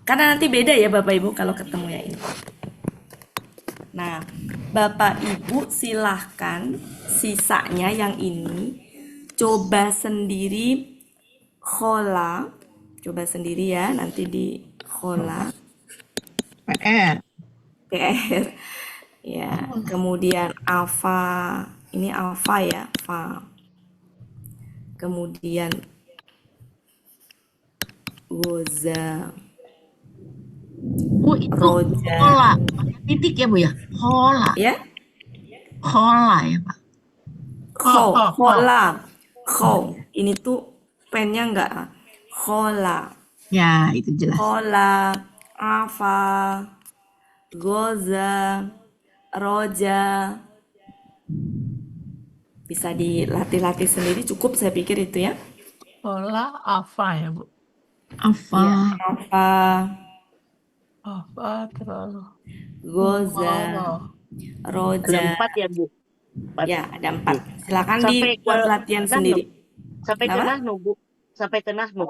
Karena nanti beda ya Bapak Ibu kalau ketemu ya ini. Nah, Bapak Ibu silahkan sisanya yang ini coba sendiri khola. Coba sendiri ya, nanti di khola. PR. PR. Ya, kemudian alfa. Ini alfa ya, fa. Kemudian goza. Bu, itu roja. kola. Pakai titik ya, Bu ya? Kola. Ya, Kola ya, Pak. kola. Ini tuh pennya enggak. Kola. Ya, itu jelas. Kola, afa, goza, roja. Bisa dilatih-latih sendiri cukup saya pikir itu ya. Pola apa ya, Bu? Apa? Iya, afa, Apa terlalu? goza, Oh, Ada roja. 4 ya, Bu? 4. Ya, ada 4. Silakan Sampai dibuat ke latihan Nahnu. sendiri. Sampai ke Kenapa? Nahnu, Bu. Sampai ke Nahnu.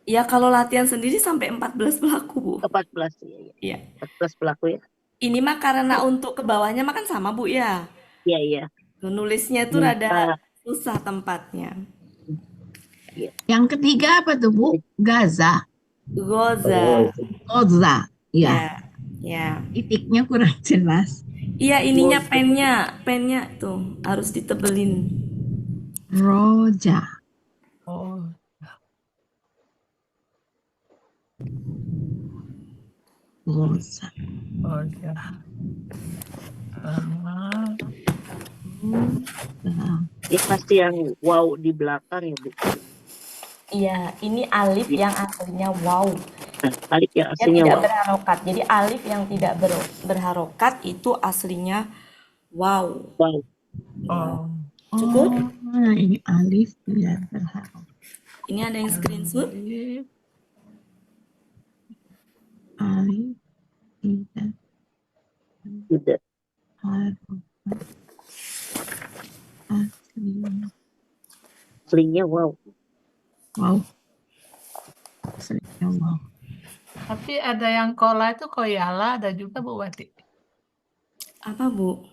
Ya, kalau latihan sendiri sampai 14 pelaku, Bu. 14 ya, ya. Iya. 14 pelaku ya. Ini mah karena untuk ke bawahnya mah kan sama, Bu ya. Iya, iya. Nulisnya tuh Minta. rada susah tempatnya. Iya. Yang ketiga apa tuh, Bu? Gaza. Goza. Goza. Ya, Ya. Ya. titiknya kurang jelas. Iya, ininya pennya tuh harus ditebelin. Roja. oh, Goza. oh ya. Sama. Ya pasti yang wow di belakang ya, Bu. Iya, ini alif yang aslinya wow. Nah, alif yang Dia aslinya tidak wow. berharokat. Jadi alif yang tidak berharokat itu aslinya wow. Wow. Oh, Cukup? Nah, ini alif tidak berharap. Ini ada yang screenshot? alif, Alif tidak Tidak. berharokat. Aslinya. Aslinya wow. Wow. Aslinya wow. tapi ada yang kola itu koyala, ada juga Bu Wati. Apa, Bu?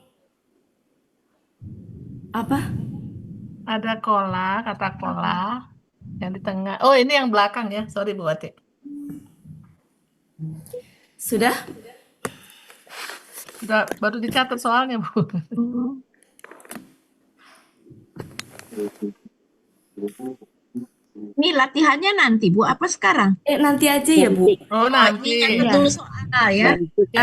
Apa? Ada kola, kata kola yang di tengah. Oh, ini yang belakang ya. Sorry Bu Wati. Sudah? Udah, baru dicatat soalnya, Bu. Ini latihannya nanti, Bu, apa sekarang? Nanti aja ya, Bu. Oh, nanti. Ingat betul soal ya.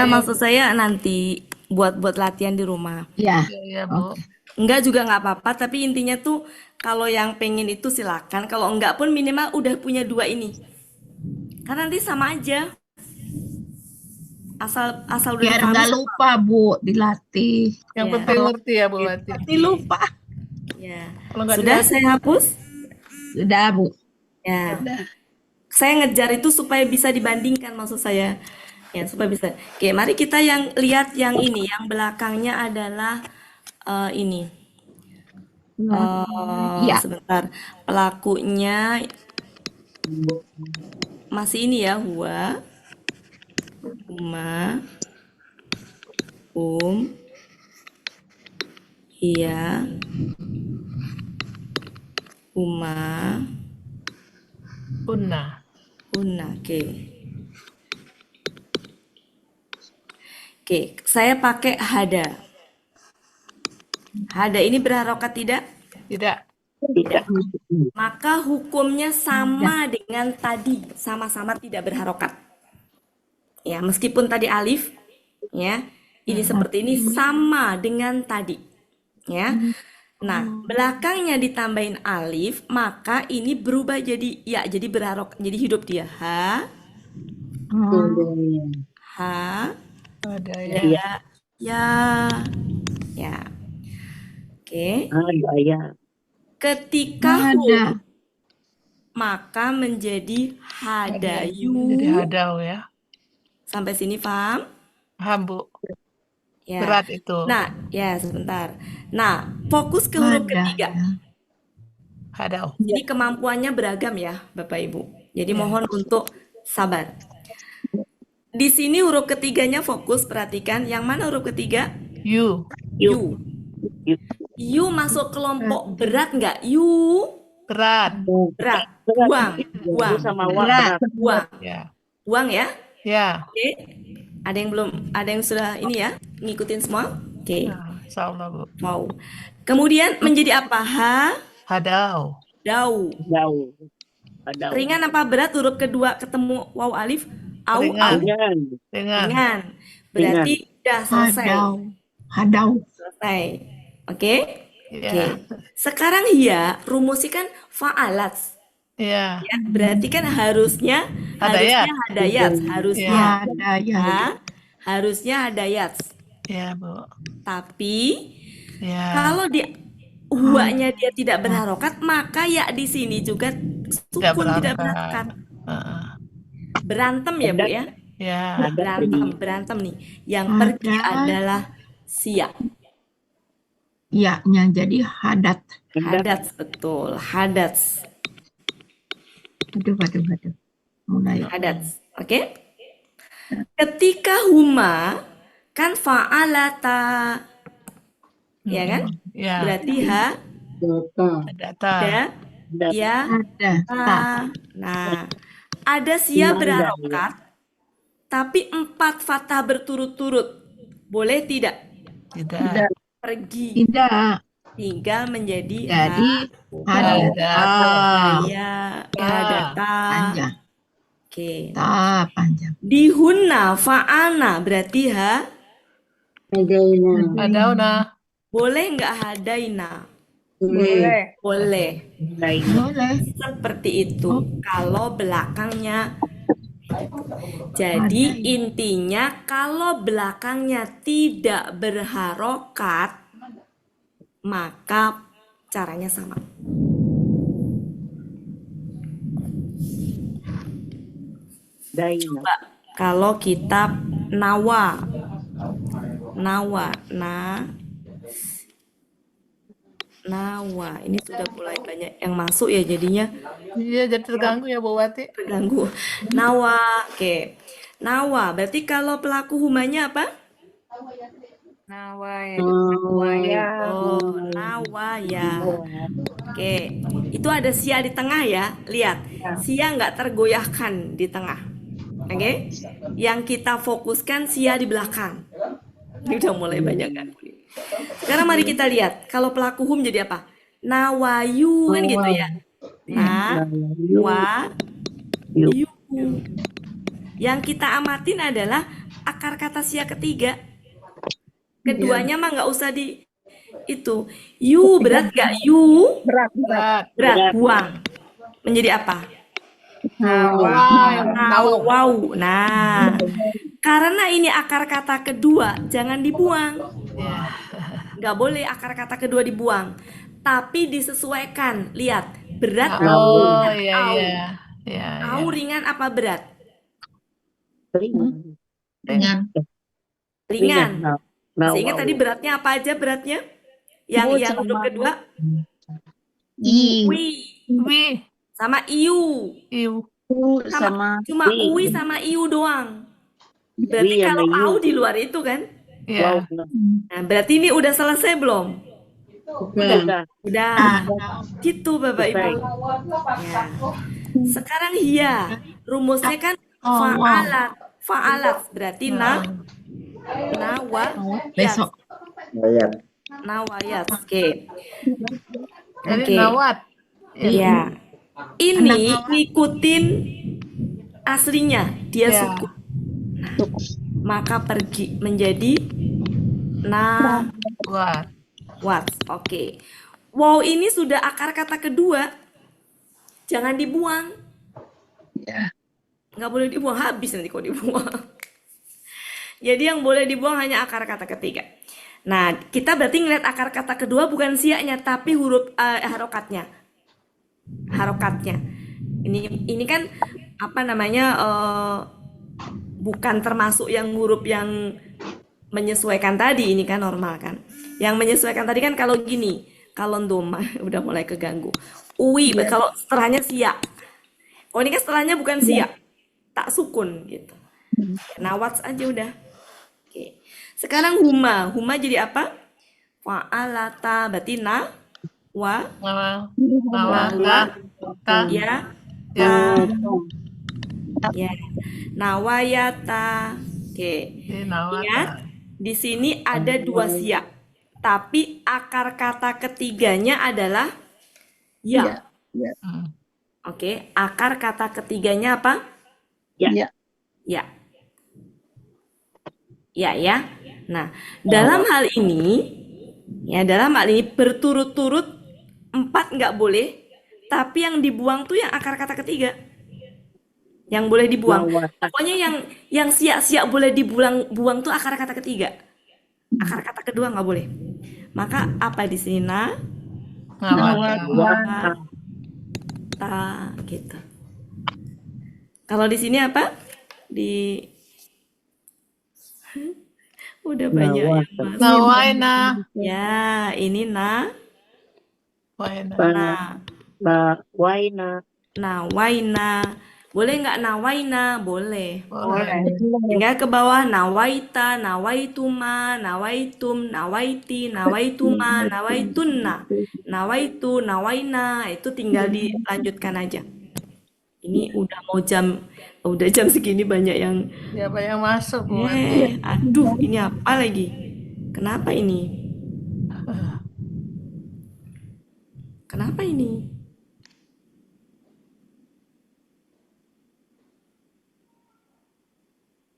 Maksud saya nanti buat latihan di rumah. Ya. Iya, iya, Bu. Enggak juga nggak apa-apa, tapi intinya tuh kalau yang pengen itu silakan. Kalau enggak pun minimal udah punya 2 ini. Karena nanti sama aja. Asal udah Biar dipahami nggak sama. lupa, Bu, dilatih. Yang Ya. penting ngerti ya Bu Wati. Pasti lupa. Ya. Kalau nggak Sudah dilatih, saya hapus? Sudah, Bu. Ya. Saya ngejar itu supaya bisa dibandingkan maksud saya. Ya, supaya bisa. Oke, mari kita yang lihat yang ini, yang belakangnya adalah ini. Ya. Sebentar. Pelakunya masih ini ya, huwa, huma, hiya, huma, punah. hunna. Oke. Oke, saya pakai hada. Hada ini berharokat tidak? Tidak. Tidak. Maka hukumnya sama dengan tadi, sama-sama tidak berharokat. Ya, meskipun tadi alif, ya, ini seperti ini sama dengan tadi, ya. Nah, belakangnya ditambahin alif, maka ini berubah jadi ya, jadi berharokat, jadi hidup dia. Ha, Ada ya. ya, ya. Oke. Ada ya. Ketika Ada. maka menjadi hadayu. Jadi hadau ya. Sampai sini paham? Paham, Bu. Ya. Berat itu. Nah, ya sebentar. Nah, fokus ke huruf ketiga. Hadau. Jadi kemampuannya beragam ya, Bapak Ibu. Jadi mohon untuk sabar. Di sini huruf ketiganya fokus, perhatikan. Yang mana huruf ketiga? You. Yu. Yu masuk kelompok berat nggak? Yu Berat. berat. Buang. Sama Berat. Buang. Ya. Buang ya. Ya. Oke. Ada yang belum? Ada yang sudah ini ya? Ngikutin semua? Oke. Nah, insya Allah, Bu. Mau. Kemudian menjadi apa? Hadau. Dau. Jauh. Ada. Ringan apa berat huruf kedua ketemu waw alif? Au, Ringan. au, Ringan. Ringan. ringan. Berarti udah selesai. Hadau. Hadau. Selesai. Oke? Oke. Iya. Sekarang ya, rumusnya kan fa'alat. Iya. Ya, berarti kan harusnya Hadayat. hadayat, harusnya. Hadayat. Harusnya hadayat. Iya, Bu. Tapi Iya. kalau di huanya dia tidak berharokat, maka ya di sini juga Tidak sukun tidak berharokat. berharokat. Heeh. Berantem ya, Bu ya? Iya. Berantem nih. Yang Hadat. pergi adalah sia. Ya-nya jadi hadat. Hadat, betul. Hadat. Aduh. Mulai. Hadat. Oke? Ketika huma kan fa'alata. Ya kan? Iya. Berarti Data. ya, Ada. Ta. nah, ada sia berharokat, tapi 4 fathah berturut-turut. Boleh tidak? Tidak. Pergi. Tidak. Tinggal menjadi Jadi Hadat. ya, hadata. panjang. Oke. Ta panjang. Di hunna fa'ana berarti Adauna. boleh nggak hadaina? Boleh. Boleh. Boleh. Seperti itu. Kalau belakangnya. Jadi intinya kalau belakangnya tidak berharokat, maka caranya sama. Coba kalau kita nawa, nawa, ini sudah mulai banyak yang masuk ya jadinya Iya, jadi terganggu ya, Bu Wati. terganggu. Nawa, oke. Nawa, berarti kalau pelaku humanya apa? Nawaya. Oh, nawaya. Oke, itu ada sia di tengah ya. Lihat, sia nggak tergoyahkan di tengah. Oke, yang kita fokuskan sia di belakang. Ini udah mulai banyak kan. Sekarang mari kita lihat, kalau pelaku hum jadi apa? Nawayu kan gitu ya. Nawayu. Yang kita amatin adalah akar kata sia ketiga. Keduanya mah nggak usah di itu. Yu berat nggak? Yu Berat. buang. Menjadi apa? Nawau. Nah, karena ini akar kata kedua, jangan dibuang. Ya. Nggak boleh akar kata kedua dibuang. Tapi disesuaikan. Lihat, berat Oh, ringan, iya, au. iya. Iya, Au ringan apa berat? Ringan. Ringan. Sehingga tadi beratnya apa aja beratnya? Yang huruf kedua? I. Wi. Wi. Sama iu. Iu. sama Cuma uwi sama iu doang. Berarti kalau au di luar itu kan? Ya. Nah, berarti ini udah selesai belum? Udah. Gitu Bapak Ibu. Ya. Sekarang hiya. Rumusnya kan fa'alat. Fa'alat berarti Besok. nawayat. Oke. Jadi nawat. Ya. Ini ngikutin aslinya. Dia Ya. suku. Maka pergi menjadi Buat. Oke. Wow, ini sudah akar kata kedua. Jangan dibuang. Nggak boleh dibuang, habis nanti kalau dibuang. Jadi yang boleh dibuang hanya akar kata ketiga. Nah, kita berarti ngeliat akar kata kedua bukan siaknya, tapi huruf harokatnya. Harokatnya. Ini kan apa namanya? Bukan termasuk yang huruf yang menyesuaikan tadi. Ini kan normal kan. Yang menyesuaikan tadi kan kalau gini, kalau doma udah mulai keganggu. Uwi, kalau setelahnya siak. Oh ini kan setelahnya bukan siak, tak sukun gitu. Nawats aja udah. Oke. Sekarang huma jadi apa? Fa'alata berarti ya. Nawayata. Oke. Ingat, di sini ada 2 siak. Tapi akar kata ketiganya adalah ya. Oke, akar kata ketiganya apa? Ya. Ya, ya. Nah, dalam hal ini berturut-turut 4 nggak boleh, tapi yang dibuang tuh yang akar kata ketiga, yang boleh dibuang. Lawatan. Pokoknya yang sia-sia boleh dibuang tuh akar kata ketiga, akar kata kedua nggak boleh. Maka apa di sini? Ngawata. Lawata. Ta gitu. Kalau di sini apa? Di udah banyak yang Lawata. masuk. Nawaina. Ya, ini Waina. Waina. nawaina. Boleh nggak nawaina? Boleh. Boleh. Tinggal ke bawah nawaita, nawaituma, nawaitum, nawaiti, nawaituma, nawaitunna, nawaitu, nawaina. Itu tinggal dilanjutkan aja. Ini udah jam segini banyak yang Siapa yang masuk, Bu? aduh, ini apa lagi? Kenapa ini? Kenapa ini?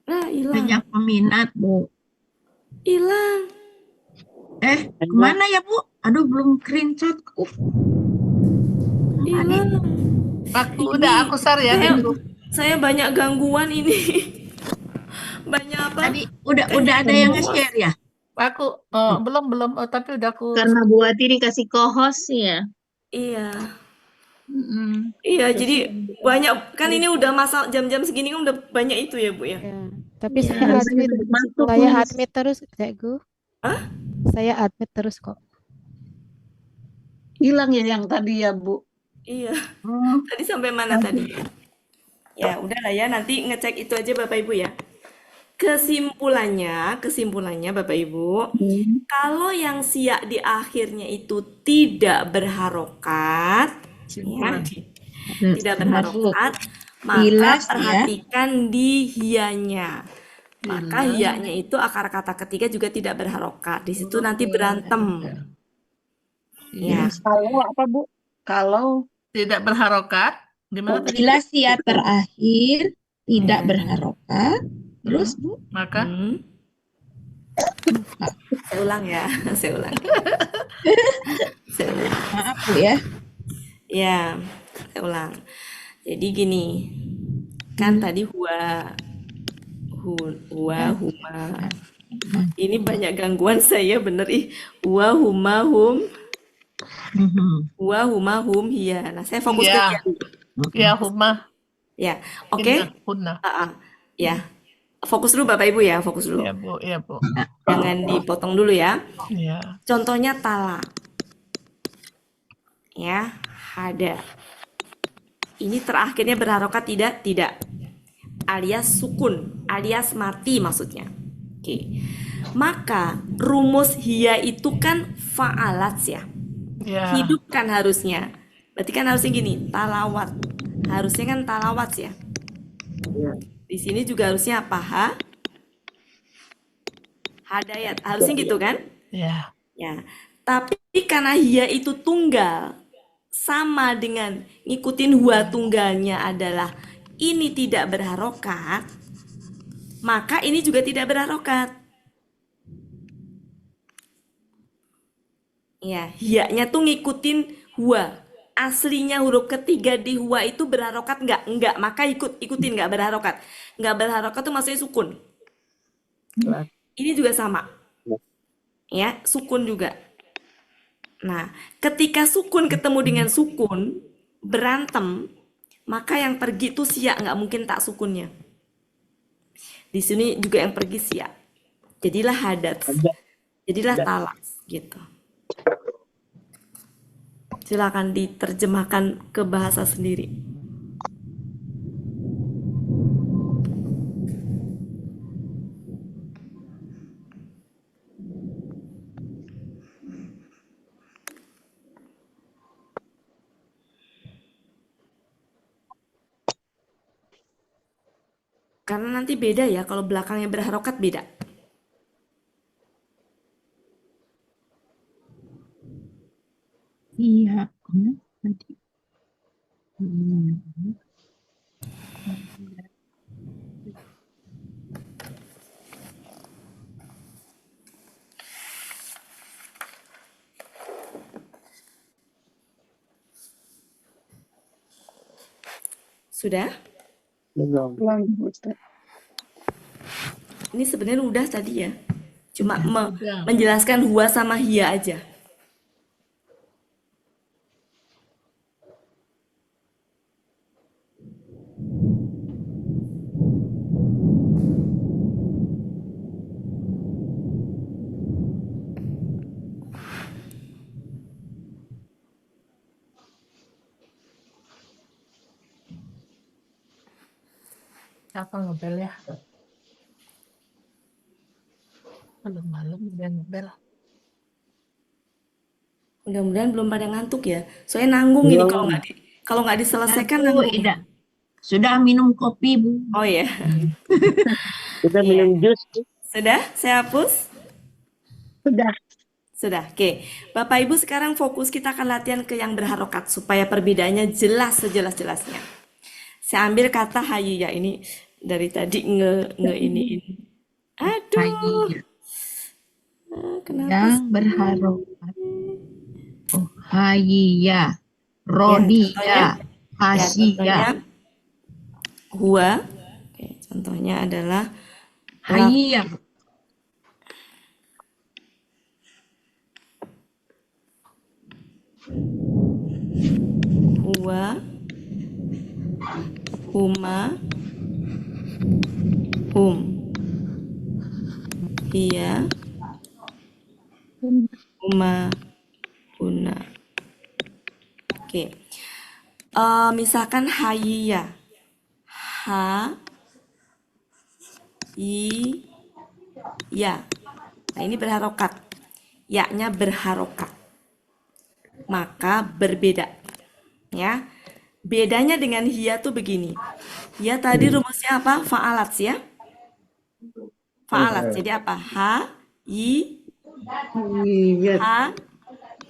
Nah, hilang. Banyak peminat, Bu. Hilang. Kemana ya, Bu? Aduh, belum screenshotku. Tadi Hilang. Aku share ya di Saya, grup. saya banyak gangguan ini. Banyak apa? tadi udah ada yang nge-share ya? Aku belum tapi udah aku Karena Bu Ati dikasih co-host ya. Iya. Mm-mm. Iya, jadi banyak kan ini udah masa jam-jam segini kan udah banyak itu ya, Bu ya. Ya, tapi Iya. saya admit, Masuk, saya Mas. admit terus, Cikgu. Hah? Saya admit terus kok. Hilang ya yang tadi ya, Bu. Iya. Oh, Tadi sampai mana tadi? Ya, udahlah ya, nanti ngecek itu aja Bapak Ibu ya. Kesimpulannya Bapak Ibu, kalau yang siak di akhirnya itu tidak berharokat, ya, tidak berharokat, maka Jelas ya. perhatikan di hianya. Maka hianya itu akar kata ketiga juga tidak berharokat. Di situ nanti berantem. Ya, kalau apa, Bu? Kalau tidak berharokat. Gimana tadi? Bila siat terakhir tidak Ya. berharokat, terus Bu, Maka Saya ulang ya, saya ulang. Saya ulang. maaf Bu ya. Ya, saya ulang. Jadi gini, kan tadi huma. Ini banyak gangguan saya bener ih. Huma, hum, hiya. Nah, saya fokus ke ya, hiya dulu. ya Huma, Ya, oke. Hunna. Ya, fokus dulu Bapak Ibu ya, fokus dulu. Ya, Bu, ya, Bu. Jangan dipotong dulu ya. Ya. Contohnya tala. Ya, hada. Ini terakhirnya berharokat tidak? Tidak. Alias sukun, alias mati maksudnya. Oke. Maka rumus hiya itu kan fa'alat ya. Ya. Hidup kan harusnya. Berarti kan harusnya gini, talawat. Harusnya kan talawat ya. Di sini juga harusnya apa? Hadayat. Harusnya gitu kan? Ya. Ya. Tapi karena hiya itu tunggal, sama dengan ngikutin hua tunggalnya adalah ini tidak berharokat, maka ini juga tidak berharokat. Ya, hiya-nya tuh ngikutin hua. Aslinya huruf ketiga di hua itu berharokat nggak? Nggak, maka ikutin nggak berharokat. Nggak berharokat tuh maksudnya sukun. Ini juga sama. Ya, sukun juga. Nah, ketika sukun ketemu dengan sukun, berantem, maka yang pergi tuh siak, nggak mungkin tak sukunnya. Di sini juga yang pergi siak. Jadilah hadat. Jadilah talak gitu. Silakan diterjemahkan ke bahasa sendiri. Karena nanti beda ya, kalau belakangnya berharokat beda. Iya. Tadi. Sudah? Belum. Belum, Ustaz. Ini sebenarnya udah tadi ya. Cuma Udah. menjelaskan huwa sama hiya aja. Siapa ngebel ya? Malam-malam udah ngebel. Mudah-mudahan belum pada ngantuk ya. Soalnya nanggung ini Belum. kalau nggak diselesaikan Bu, nanggung. Ida. Sudah minum kopi, Bu. Oh ya, Kita Iya. minum jus. sudah? Saya hapus? Sudah. Sudah. Oke. Bapak Ibu sekarang fokus kita akan latihan ke yang berharokat supaya perbedaannya jelas sejelas-jelasnya. Saya ambil kata hayu ya, ini dari tadi iniin. Aduh, Hayya. kenapa Yang sih? berharokat. Oh, hayya. Ya, Rodiya. contohnya Hasyiya. huwa. Oke, contohnya adalah Hayya. huwa, huma, hum, hiya, huma, huna. Oke. Misalkan hayya. Ha, i, ya. Nah, ini berharokat. Ya-nya berharokat. Maka berbeda. Ya. Bedanya dengan hiya tuh begini. Hiya tadi rumusnya apa? Fa'alat ya. Fa'alat. Jadi apa? Ha, i, Iya. ha,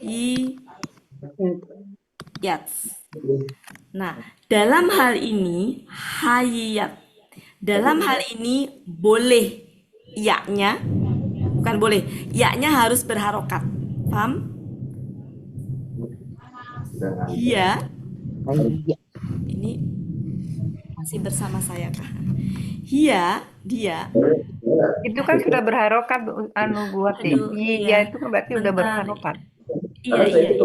i, yat. Nah, dalam hal ini hayat. Dalam hal ini boleh ya-nya, bukan boleh, ya-nya harus berharokat. Paham? Hiya, Hayya. ini masih bersama saya kah? Hiya, dia. Itu kan sudah berharokat buat Aduh, iya iya. itu kan berarti udah Bentar. berharokat. Iya.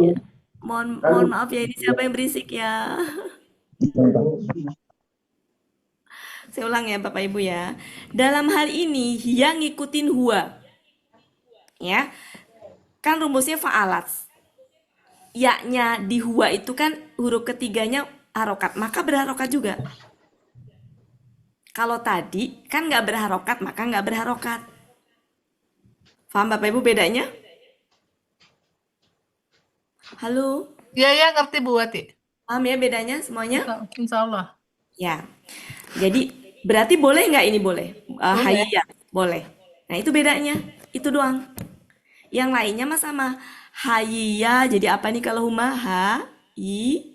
Mohon maaf ya, ini siapa yang berisik ya? Saya ulang ya Bapak Ibu ya. Dalam hal ini hiya ngikutin huwa. Ya. Kan rumusnya fa'alat. Ya-nya di huwa itu kan huruf ketiganya harokat, maka berharokat juga. Kalau tadi kan nggak berharokat, maka nggak berharokat. Paham Bapak Ibu bedanya? Halo, Ya, ngerti Bu Wati. paham ya bedanya semuanya? Insya Allah. Ya. Jadi berarti boleh nggak ini boleh? Boleh. Hayya, boleh. Nah itu bedanya, itu doang. Yang lainnya mah sama. Hayya, jadi apa nih kalau huma? Iya.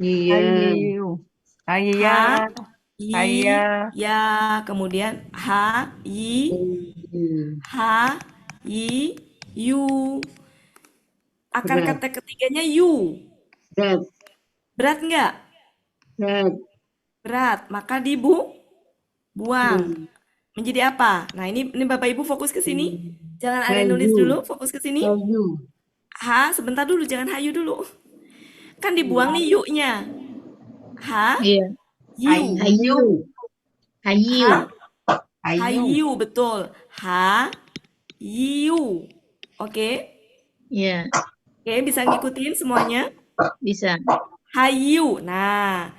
Ayu. Ayya. Ha, i, Hayya. ya, kemudian ha, i, yu. Akar Berat. kata ketiganya yu. Berat. Berat nggak? Berat. Berat, maka buang. Menjadi apa? Nah, ini Bapak Ibu fokus ke sini. Jangan ada yang nulis Hayu. dulu, fokus ke sini. Hayu. Sebentar dulu, jangan hayu dulu. Kan dibuang nih yuknya. Iya. Yu. Hayyu. Hayyu. Hayu, betul. Yu. Oke? Iya, Oke, bisa ngikutin semuanya? bisa. Hayu. Nah,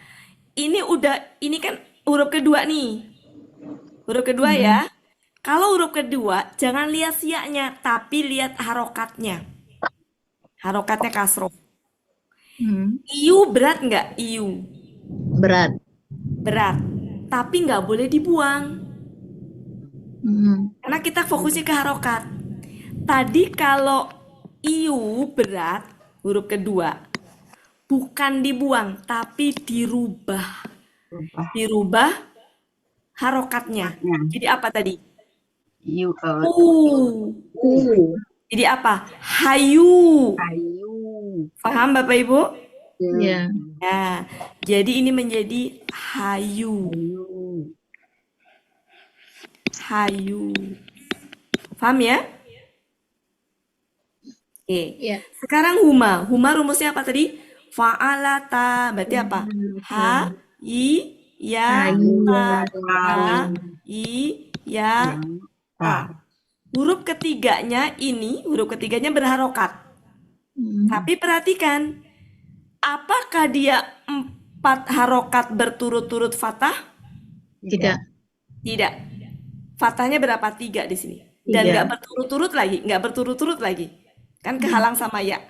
ini kan huruf kedua nih. Huruf kedua ya. Kalau huruf kedua, jangan lihat siaknya, tapi lihat harokatnya. Harokatnya kasroh. Iu berat nggak? Iu. Berat. Berat. Tapi nggak boleh dibuang. Karena kita fokusnya ke harokat. Tadi kalau iu berat, huruf kedua, bukan dibuang, tapi dirubah. Dirubah harokatnya. Jadi apa tadi? Yu. Jadi apa? Hayu. Hayu. Paham Bapak Ibu? Ya. Ya, jadi ini menjadi hayu. Hayu. Paham ya? Oke. Ya. Sekarang huma. Huma rumusnya apa tadi? Fa'alata. Berarti apa? Ha, i, ya, ta. Ha, i, ya, ta. Huruf ketiganya ini, huruf ketiganya berharokat. Tapi perhatikan, apakah dia 4 harokat berturut-turut fathah? Tidak. Tidak. Fathahnya berapa? 3 di sini. Dan 3. nggak berturut-turut lagi, nggak berturut-turut lagi. Kan kehalang sama ya.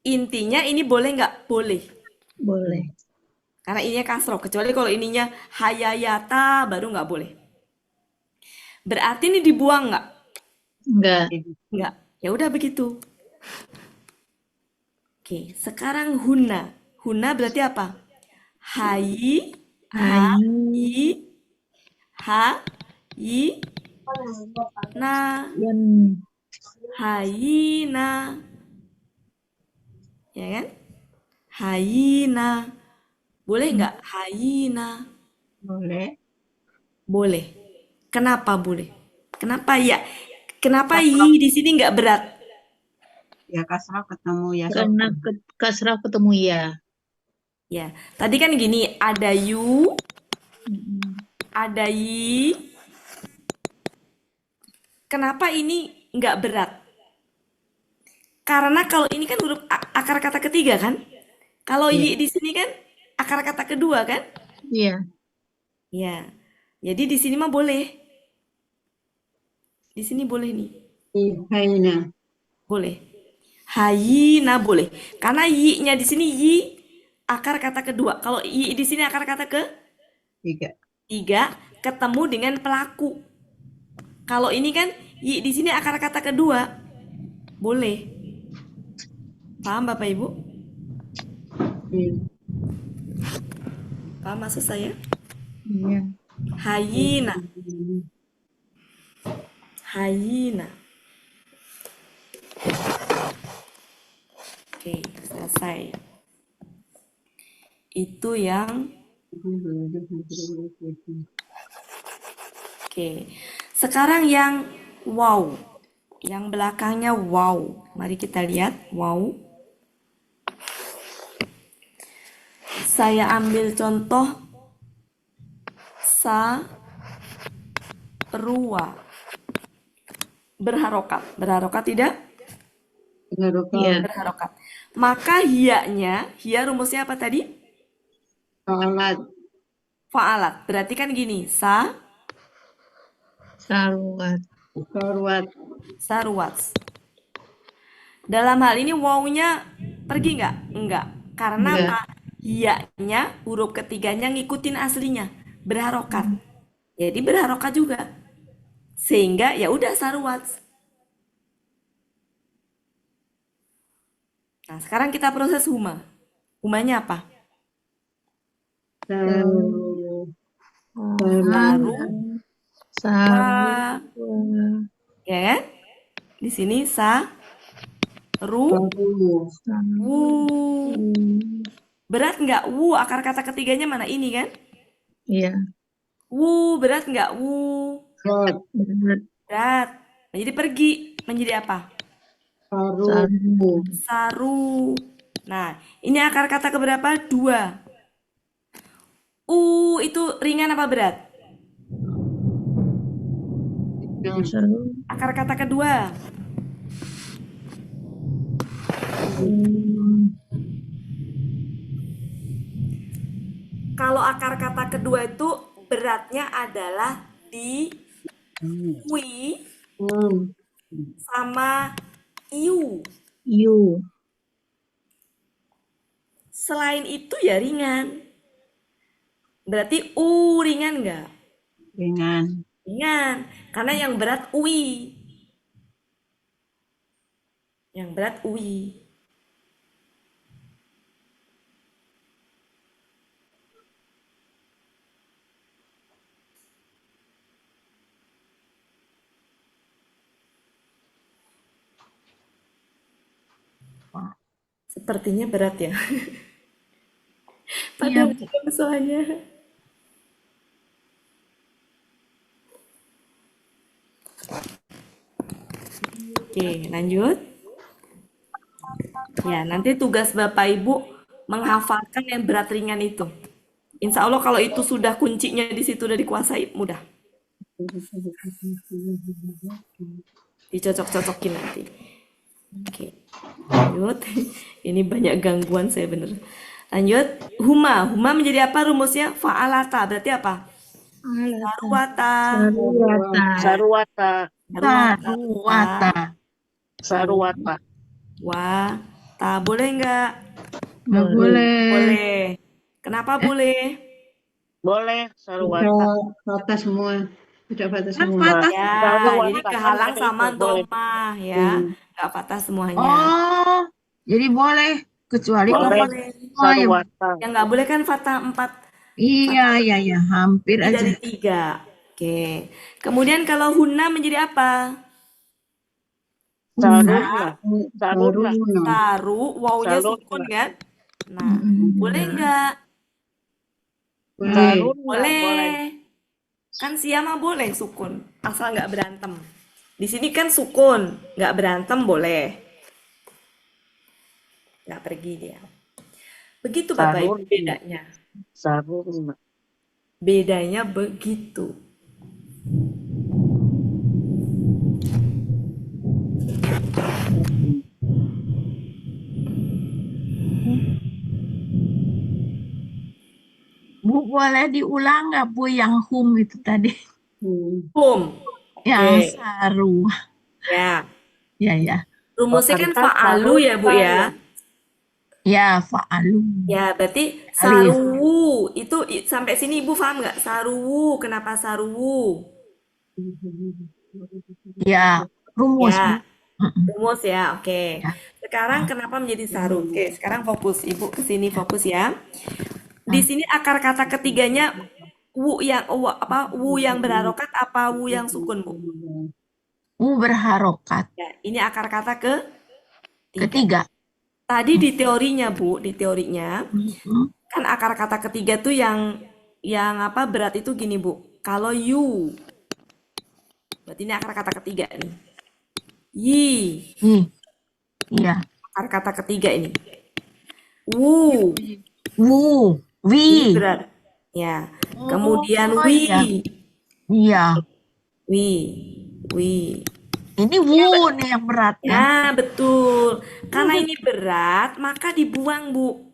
Intinya ini boleh nggak? Boleh. Boleh. Karena ininya kasroh. Kecuali kalau ininya hayayata baru nggak boleh. Berarti ini dibuang nggak? Enggak. Nggak. Ya udah begitu. Oke, sekarang huna. Huna berarti apa? Hai, ha, Hayi. i, ha, i, na, Yan. hayina. Ya kan? Hayina. Boleh nggak? Hayina. Boleh. Boleh. Kenapa boleh? Kenapa ya? Kenapa yi di sini nggak berat? Ya kasrah ketemu ya Karena kasrah ketemu ya. Ya, tadi kan gini, ada yu, Mm-mm. ada yi. Kenapa ini nggak berat? Karena kalau ini kan huruf akar kata ketiga kan? Kalau yi di sini kan akar kata kedua kan? Iya. Ya. Jadi di sini mah boleh. Di sini boleh nih. Haina. Boleh. Hayina boleh. Karena yi-nya di sini yi akar kata kedua. Kalau yi di sini akar kata Tiga. ketiga ketemu dengan pelaku. Kalau ini kan yi di sini akar kata kedua. Boleh. Paham Bapak Ibu? Paham maksud saya? Iya. Hayina. Hayina. Oke, selesai. Itu yang Oke. Sekarang yang wow. Yang belakangnya wow. Mari kita lihat wow. Saya ambil contoh sarua. Berharokat. Berharokat tidak? Iya. Berharokat. Maka hiya-nya, hiya rumusnya apa tadi? Salat. Fa'alat. Berarti kan gini, Saruat. Sarwat. saruat. Dalam hal ini wawunya pergi nggak? Enggak. Karena Enggak. apa? Hiya-nya, huruf ketiganya ngikutin aslinya. Berharokat. Jadi berharokat juga. Sehingga ya udah saruat. Nah, sekarang kita proses huma. Humanya apa? Saru. Saru, Saru. ya kan? Di sini wu. Berat nggak? Wu, akar kata ketiganya mana? Ini kan? Iya. Wu, berat nggak? Wu, Berat. berat. Menjadi pergi. Menjadi apa? Saru. Saru. Nah, ini akar kata keberapa? 2. Itu ringan apa berat? Saru. Akar kata kedua. Kalau akar kata kedua itu beratnya adalah di wi sama iu. You. Selain itu ya ringan. Berarti ringan nggak? Ringan. Ringan. Karena yang berat ui. Yang berat ui. Sepertinya berat ya. Iya, Padahal belum soalnya. Oke, lanjut. Ya, nanti tugas Bapak Ibu menghafalkan yang berat ringan itu. Insya Allah kalau itu sudah kuncinya di situ udah dikuasai, mudah. Dicocok-cocokin nanti. Oke, lanjut. Ini banyak gangguan saya bener. Lanjut. Huma. Huma menjadi apa rumusnya? Fa'alata. Berarti apa? Sarwata. Sarwata. Sarwata. Saruwata. Sarwata. Wata. Boleh nggak? Nggak boleh. Boleh. Kenapa boleh? Boleh sarwata. Patah semua. Tidak patah Kan semua. patah. Ya, Sarwata jadi kan kehalang ada sama itu, boleh. domah ya. Nggak patah semuanya. Oh, jadi boleh. Kecuali Oh, kalau Boleh patah boleh. semua ya. sarwata. Yang nggak boleh kan fatah 4 Iya, iya, iya. Hampir lebih aja. dari 3. Oke. Kemudian kalau huna menjadi apa? Saruna. Saruna. Saruna. Taru, wawunya sukun Saruna. kan? Nah, boleh nggak? Boleh. Saruna. Boleh. Boleh. Kan siama boleh sukun, asal nggak berantem. Di sini kan sukun, nggak berantem boleh. Nggak pergi dia. Begitu Bapak Ibu Saruna. bedanya. Saruna. Bedanya begitu. Bu, boleh diulang nggak Bu yang hum itu tadi? Hum. Yang Oke. saru. Ya. Ya, ya. Rumusnya kan Bukankah fa'alu ya Bu saruna ya? Ya, fa'alu. Ya, berarti Alif. saruwu. Itu sampai sini Ibu paham nggak? Saruwu. Kenapa saruwu? Ya, rumus Bu. Ya, rumus ya. Oke. Ya. Sekarang kenapa menjadi saru? Oke, sekarang fokus. Ibu ke sini fokus ya. Di sini akar kata ketiganya wu yang berharokat apa wu yang sukun, Bu? U berharokat. Ya, ini akar kata ketiga. Ketiga. Tadi di teorinya, Bu, di teorinya Mhm. kan akar kata ketiga tuh yang apa berat itu gini, Bu. Kalau you, berarti ini akar kata ketiga nih. Yi, Iya. akar kata ketiga ini. Wu, Wu. ini Wi. berat. Ya. Kemudian Oh, wi, iya. Iya. wi. Ini wu nih yang berat ya. Ya, betul. Karena ini berat, maka dibuang, Bu.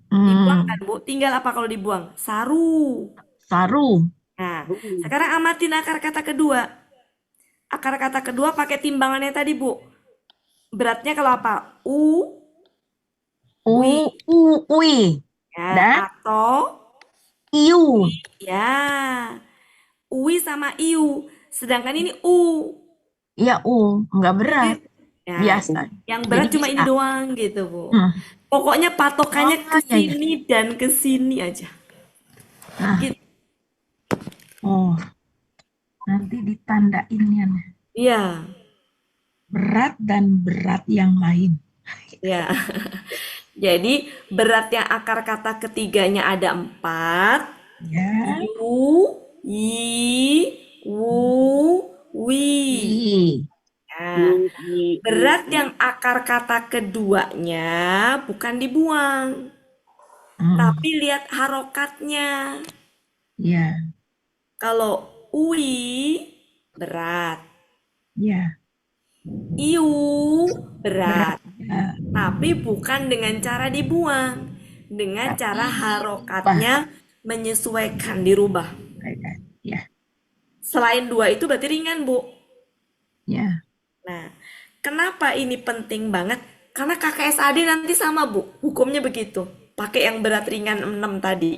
Dibuang kan, Bu? Tinggal apa kalau dibuang? Saru. Saru. Nah, sekarang amatin akar kata kedua. Akar kata kedua pakai timbangannya tadi, Bu. Beratnya kalau apa? Wi. Ui. Ya, Dan atau iu. ya. Ui sama iu. Sedangkan ini Iya, nggak berat. Ya, Biasa. yang berat Jadi cuma bisa. ini doang gitu, Bu. Hmm. Pokoknya patokannya Oh, ke iya, iya. sini dan ke sini aja. Nah. Gitu. Oh. Nanti ditandain ya. Iya, Berat dan berat yang lain. ya. Jadi berat yang akar kata ketiganya ada 4. Ya. Yu, yi, wu, wi. I. Nah, berat yang akar kata keduanya bukan dibuang, tapi lihat harokatnya. Ya. Kalau ui berat, Ya. iu berat, Ya. tapi bukan dengan cara dibuang, dengan cara harokatnya menyesuaikan, dirubah. Ya. Selain 2 itu berarti ringan, Bu. Ya. Nah, kenapa ini penting banget? Karena KKSAD nanti sama, Bu. Hukumnya begitu. Pakai yang berat ringan 6 tadi.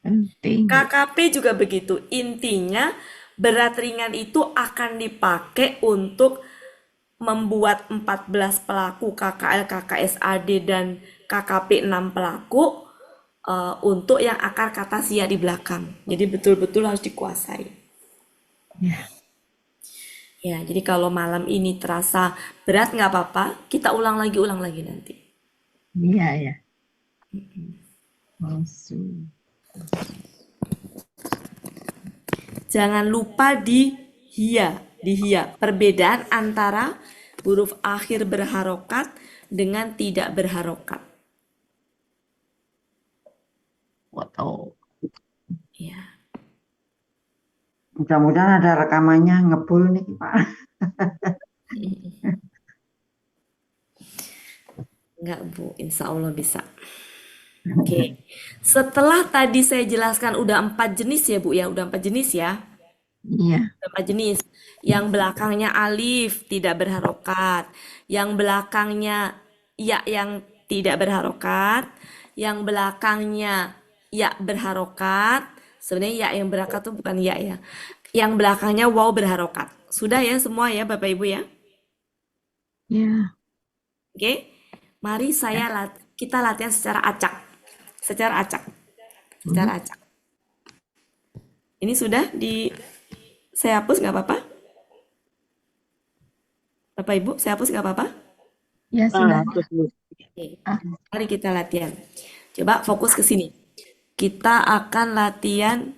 Penting. KKP juga begitu. Intinya berat ringan itu akan dipakai untuk membuat 14 pelaku KKL, KKSAD, dan KKP 6 pelaku untuk yang akar kata sia di belakang. Jadi betul-betul harus dikuasai. Ya. Ya, jadi kalau malam ini terasa berat nggak apa-apa, kita ulang lagi nanti. Iya, ya. Palsu. Jangan lupa di hia. Perbedaan antara huruf akhir berharokat dengan tidak berharokat. Foto. Ya. Mudah-mudahan ada rekamannya ngebul nih Pak. Enggak, Bu. Insya Allah bisa. Oke. Setelah tadi saya jelaskan udah 4 jenis ya, Bu ya. Udah 4 jenis ya. Iya. Udah 4 jenis. Yang belakangnya alif tidak berharokat. Yang belakangnya ya yang tidak berharokat. Yang belakangnya ya berharokat. Sebenarnya ya yang berharokat itu bukan ya ya. Yang belakangnya waw berharokat. Sudah ya semua ya Bapak Ibu ya. Iya. Oke. Mari kita latihan secara acak. Secara acak. Ini sudah saya hapus nggak apa-apa? Bapak Ibu, saya hapus nggak apa-apa? Ya sudah. Terus Bu. Oke. Mari kita latihan. Coba fokus ke sini. Kita akan latihan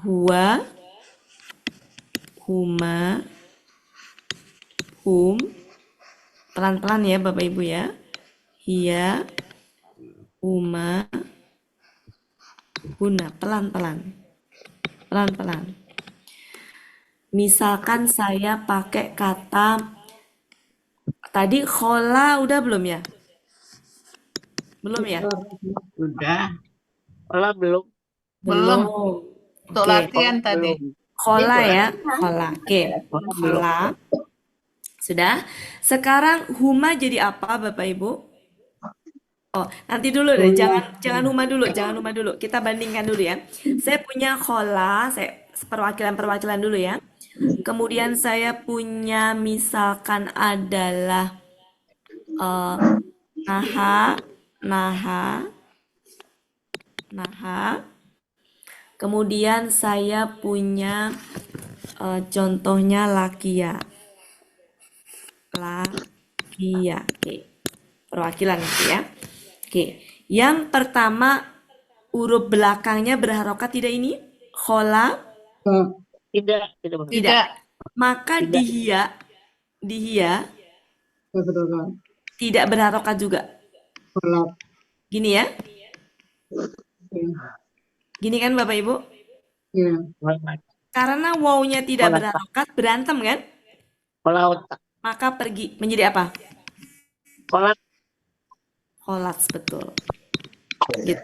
huwa, huma, hum. Pelan-pelan ya Bapak Ibu ya. Hia, huma, huna. Pelan-pelan. Pelan-pelan. Misalkan saya pakai kata tadi khola udah belum ya? Belum ya? Sudah. Olah belum. Belum. Untuk Oke. latihan tadi. Khola ya, khola. Oke, khola. Sudah. Sekarang huma jadi apa Bapak Ibu? Oh, nanti dulu deh. Jangan huma dulu, Kita bandingkan dulu ya. Saya punya khola, perwakilan dulu ya. Kemudian saya punya misalkan adalah naha. Kemudian saya punya contohnya lakia. Oke. Perwakilan itu ya. Oke. Yang pertama huruf belakangnya berharokat tidak ini? Khola? Tidak. Tidak. Maka di hia tidak berharokat juga. Gini ya. Gini kan Bapak Ibu? Karena wawnya tidak berharokat, berantem kan? Maka pergi menjadi apa? Kholat, betul. Gitu.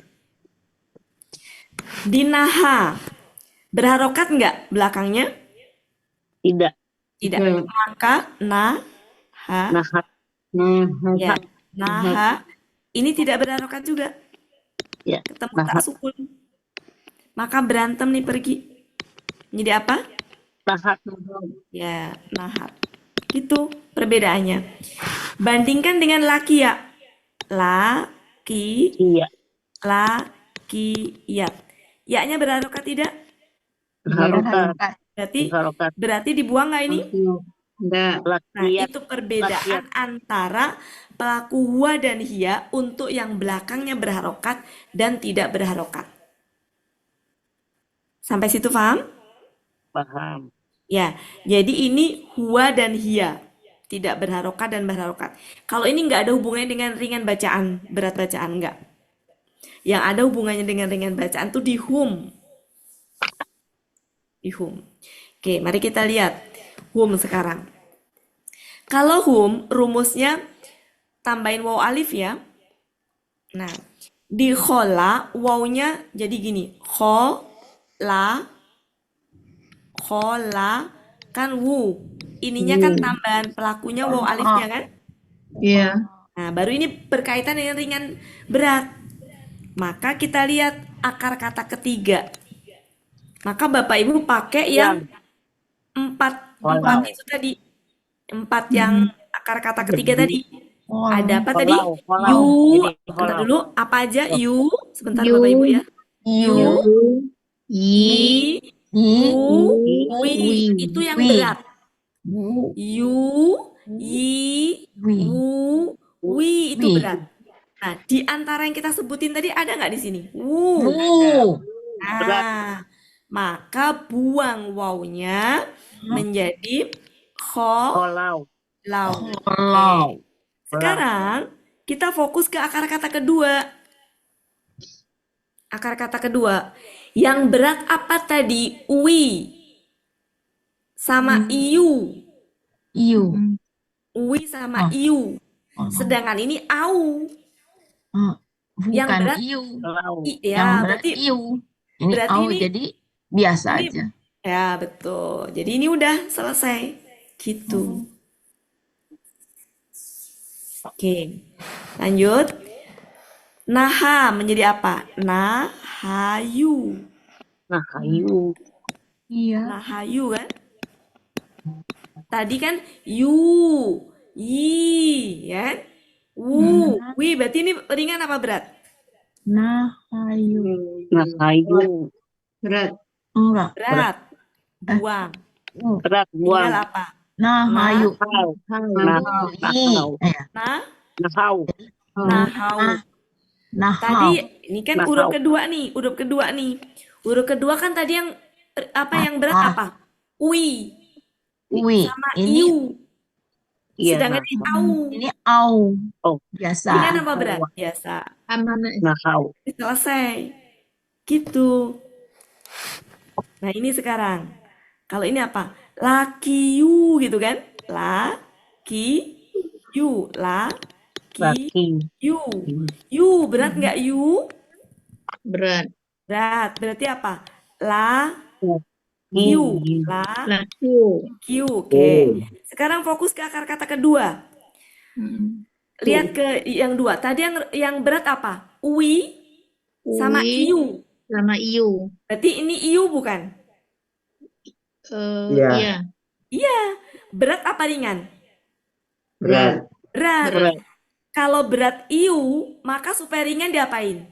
Di naha berharokat nggak belakangnya? Tidak. Maka Nahat. ya, naha ini tidak berharokat juga. Ya. Ketemu tak sukun. Maka berantem nih pergi. Jadi apa? Nahat. Ya, nahat. Gitu perbedaannya. Bandingkan dengan lakia. Iya. Lakiyat. Ya-nya berharokat tidak? Berharokat. Berarti dibuang nggak ini? Enggak. Nah, itu perbedaan antara pelaku huwa dan hia untuk yang belakangnya berharokat dan tidak berharokat. Sampai situ paham? Paham. Ya, jadi ini huwa dan hia. Tidak berharokat dan berharokat. Kalau ini nggak ada hubungannya dengan ringan bacaan, berat bacaan, nggak. Yang ada hubungannya dengan ringan bacaan tuh di hum. Oke, mari kita lihat hum sekarang. Kalau hum, rumusnya tambahin waw alif ya. Nah, di khola, wawnya jadi gini. Khola, kan wu. Ininya kan tambahan pelakunya waw alifnya kan? Iya. Nah, baru ini berkaitan dengan ringan berat. Maka kita lihat akar kata ketiga. Maka Bapak Ibu pakai yang empat itu tadi. 4 yang akar kata ketiga tadi. Ada apa tadi? Yu. Sebentar dulu. Apa aja? Yu. Sebentar Bapak Ibu ya. Yu. Wi. Itu yang berat. Yu, yi, wu, wi itu berat. Nah, di antara yang kita sebutin tadi ada nggak di sini? Nah, maka buang wawunya menjadi Kolau. lau. Kalau. Sekarang kita fokus ke akar kata kedua. Akar kata kedua. Yang berat apa tadi? Ui sama iu. Iu. Ui sama iu. Sedangkan ini au. Yang Bukan berat iu. ya, Yang berat berarti iu. Ini berarti au ini jadi biasa ini aja. ya betul. Jadi ini udah selesai. Gitu. Oke. Lanjut. Naha menjadi apa? Nahayu. Nahayu. Iya. Nahayu kan? Tadi kan yu, yi, ya kan? Wi, berarti ini ringan apa berat? Nahayu. Nahayu. Berat. Enggak. Berat. Buang. Berat buang. Tinggal apa? Nahayu. Nahau. Nahau. Nahau. Tadi ini kan huruf kedua nih, huruf kedua nih. Huruf kedua kan tadi yang apa yang berat apa? Ui. Ui. Sama Ini iu. Sedangkan ini au. ini au. Oh. Biasa. Ringan apa berat? Biasa. Nahau. Selesai. Gitu. Nah, ini sekarang. Kalau ini apa? Lakiyu gitu kan? Lakiyu. Lakiyu. Yu, berat nggak yu? Berat. Berat. Berarti apa? Lakiyu. Lakiyu. Oke. Sekarang fokus ke akar kata kedua. Lihat ke yang dua. Tadi yang berat apa? Ui sama iu. Sama iu. Berarti ini iu bukan? Iya. Iya. Berat apa ringan? Berat. Berat. Kalau berat iu, maka supaya ringan diapain?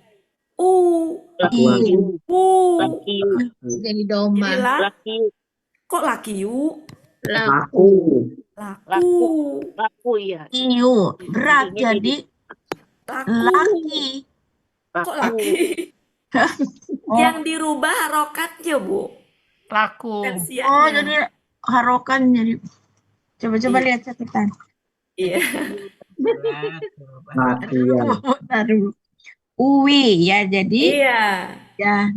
Jadi domba. Kok lakiyu? Laku ya. Iu. Berat jadi laki. Kok laki? Yang dirubah harokatnya, Bu. Laku. Tensianya. Jadi harokan jadi. Coba-coba lihat catatan. Iya. Baru. Uwi ya jadi. Iya. Ya.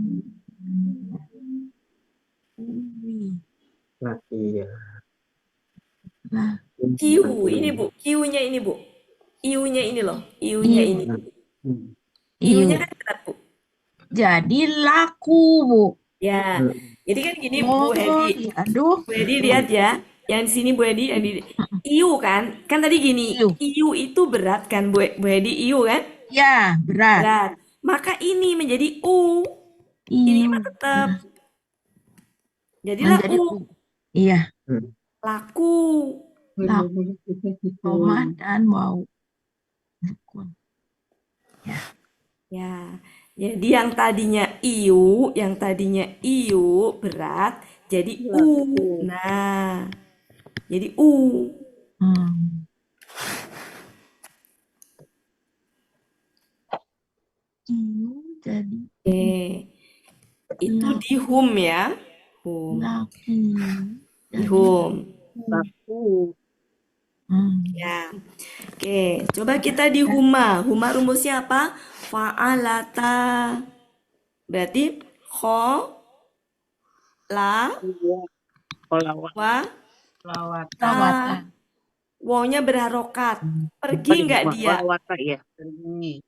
Uwi. Kiu ini, Bu. Kiunya ini, Bu. Iunya ini loh. Iunya ini. Iunya kan berat, Bu. Jadi laku, Bu. Ya. Jadi kan gini, Bu Hedi. Aduh. Bu Hedi lihat ya. Yang di sini Bu Hedi, yang di iu kan? Kan tadi gini, iu itu berat kan, Bu Hedi, iu kan? Ya, berat. Maka ini menjadi u. Ini mah tetap. Jadilah u. Iya. Laku. Roma dan mau. Ya. Jadi yang tadinya iu berat jadi u. Nah. Jadi u. Jadi itu di hum ya. Hum. Di hum. Ya. Oke, coba kita di huma. Huma rumusnya apa? Fa'alata. Berarti lawata. Wawnya berharokat. Pergi nggak dia?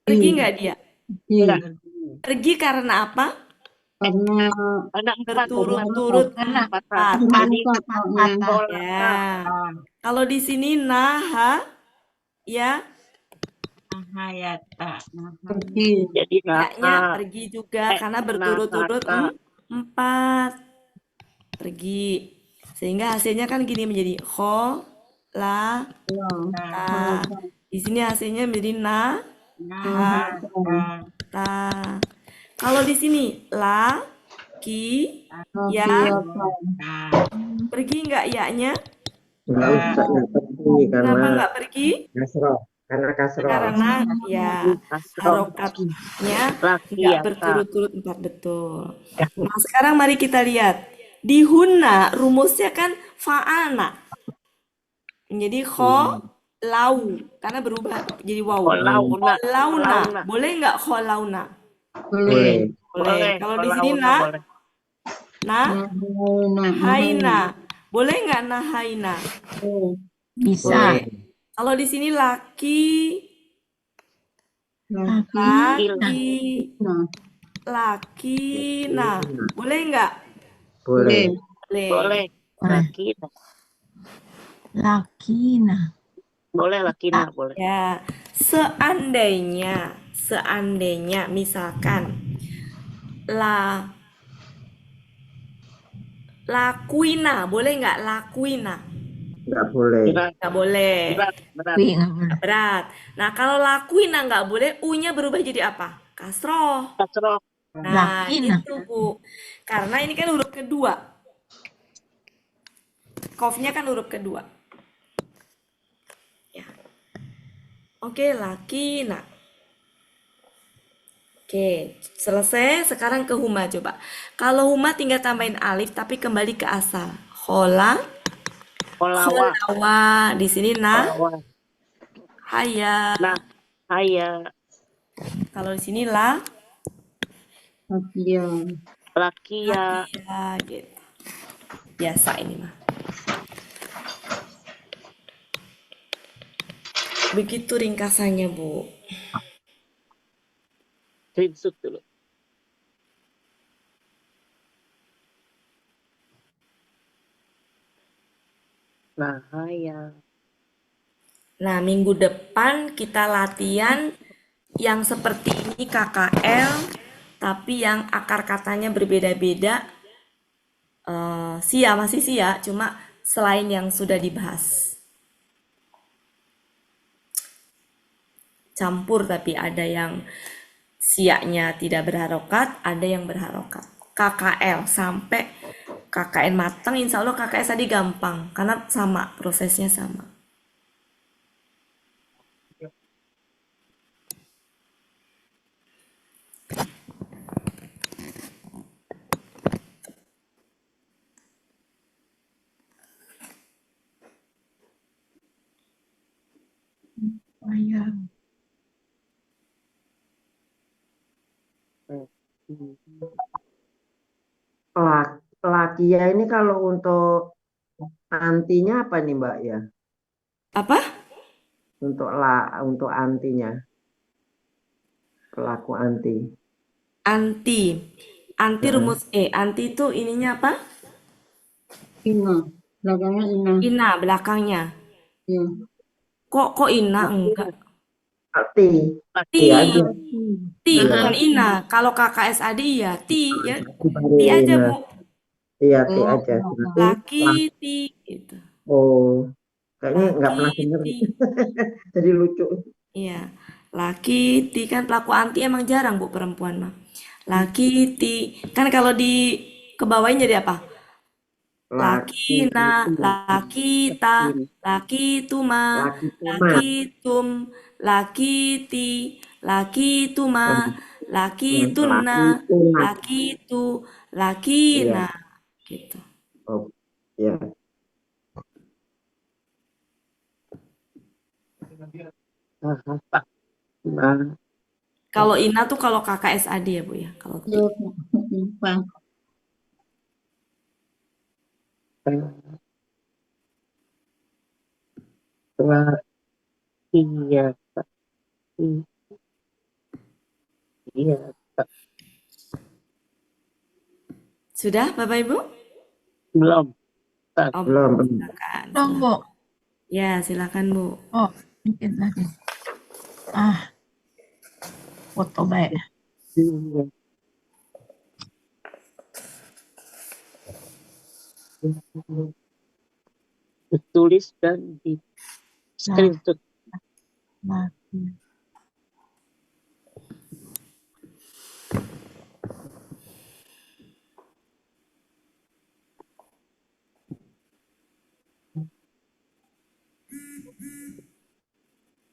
Pergi nggak dia? Pergi karena apa? Karena Berturut-turut empat. Ya. Kalau di sini naha ya. pergi. Jadi Kayaknya pergi juga karena berturut-turut 4. Pergi. Sehingga hasilnya kan gini menjadi ta. Di sini hasilnya menjadi ta. Kalau di sini ya. Pergi nggak ya-nya? Nggak usah, nggak pergi Kenapa karena nggak pergi? Karena kasroh. Karena ya Kasroh. harokatnya Laki nggak ya, Kak. berturut-turut 4 betul. Nah, sekarang mari kita lihat. Di huna rumusnya kan fa'alna. Jadi lau karena berubah jadi waw. Launa. Launa. Boleh nggak launa? Boleh. Boleh. Kalau di sini launa boleh. haina. Boleh nggak haina? Bisa. Kalau di sini laki, nah, boleh nggak? Boleh. Boleh. Laki. Lakina. Boleh lakina, boleh. Ya, seandainya misalkan lakuina, boleh nggak lakuina? Nggak boleh. Nggak boleh. Berat. Berat. Nah, kalau lakuina nggak boleh, u-nya berubah jadi apa? Kasroh. Kasroh. Nah, Lakina. itu Bu. Karena ini kan huruf kedua. Qafnya kan huruf kedua. Ya. Oke, lakina. Oke, selesai. Sekarang ke huma coba. Kalau huma tinggal tambahin alif tapi kembali ke asal. Kholawa. Di sini haya. Haya. Kalau di sini lakia gitu. Biasa ini mah. Begitu ringkasannya, Bu. Screenshot dulu. Haya. Nah, minggu depan kita latihan yang seperti ini KKL, tapi yang akar katanya berbeda-beda. Masih sia, cuma selain yang sudah dibahas. Campur tapi ada yang siaknya tidak berharokat, ada yang berharokat. KKL sampai KKN matang, insya Allah KKS tadi gampang karena sama prosesnya sama. Lakia ini kalau untuk antinya apa nih Mbak ya? Apa? Untuk antinya. Pelaku anti. Anti rumus anti itu ininya apa? Belakangnya ina. Ina belakangnya. Iya. Kok ina enggak? Ti aja. Ti bukan ina. Kalau KKSAD ya ti ya. Baru Ti aja, ina. Bu. Iya, ti aja. Laki ti gitu. Oh, kayaknya nggak pernah Laki dengar. ti. Jadi lucu. Iya. Laki ti kan pelaku anti emang jarang Bu perempuan mah. Laki ti. Kan kalau di kebawain jadi apa? Lakina, lakita, lakituma, lakitum, lakiti, lakituma, lakituna, lakitu, lakina. Gitu. Oh, ya. Kalau ina tuh kalau KKSAD ya Bu ya. Kalau ti. Iya, Pak. Iya, Pak. Sudah Bapak Ibu? Belum. Oh, Belum. silakan. Bu. Ya, silakan Bu. Oh, dikit lagi. Foto baik. Iya. Ditulis dan di screenshot.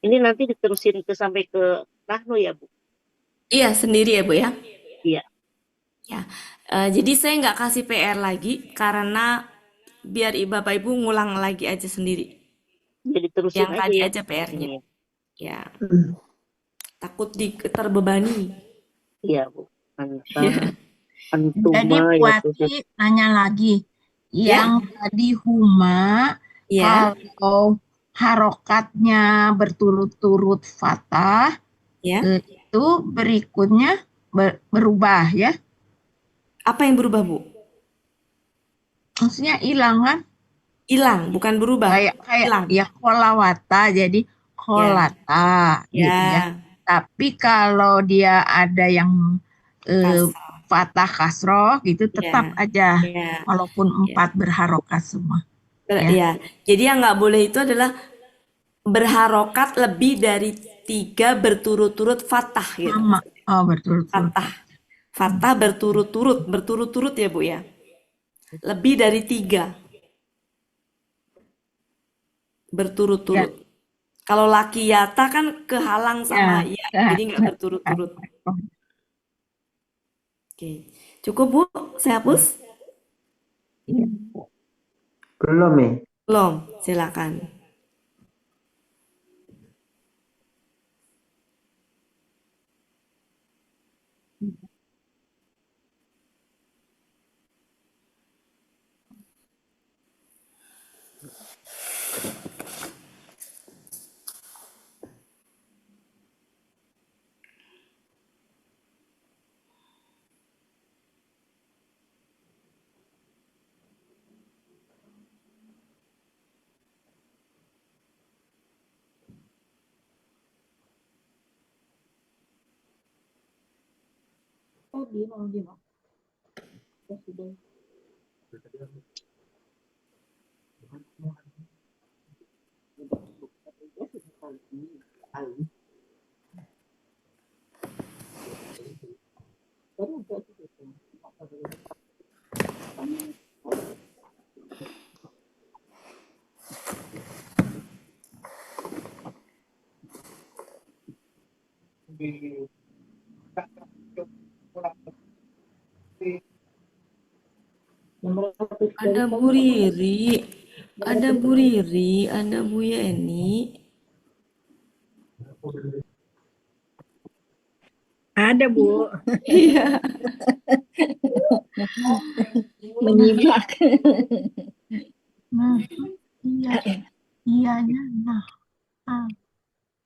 Ini nanti diterusin sampai ke nahnu ya, Bu? Iya, sendiri ya Bu ya. Iya. Ya, jadi saya nggak kasih PR lagi karena biar Bapak Ibu ngulang lagi aja sendiri. Jadi terusin Yang aja tadi ya. aja PR-nya. Ini. Ya, takut terbebani. Iya, Bu. Iya. Jadi Antuma Bu ya tuh. Ati nanya lagi. Ya, Yang tadi huma, ya, kalau harokatnya berturut-turut fathah, ya. itu berikutnya berubah ya. Apa yang berubah Bu? Maksudnya hilang kan? Hilang, bukan berubah. Kayak Hilang. ya kolawata jadi Ya, kolata gitu ya. ya. Tapi kalau dia ada yang Kasroh. fathah kasroh gitu tetap Ya, aja ya, walaupun ya. 4 berharokat semua ya. Ya. Jadi yang nggak boleh itu adalah berharokat lebih dari 3 berturut-turut fathah gitu. Sama. Oh, berturut-turut. Fathah. Fathah berturut-turut. Berturut-turut ya Bu ya. Lebih dari 3 berturut-turut. Kalau laki yata kan kehalang sama ya, jadi nggak berturut-turut. Oke. Cukup Bu? Saya hapus? Belum ya? Belum, silakan. Ada Bu Riri, ada Bu Riri, ada Bu Yeni. Ada, Bu. Iya. Menyimak. Nah, iya, iyanya nah.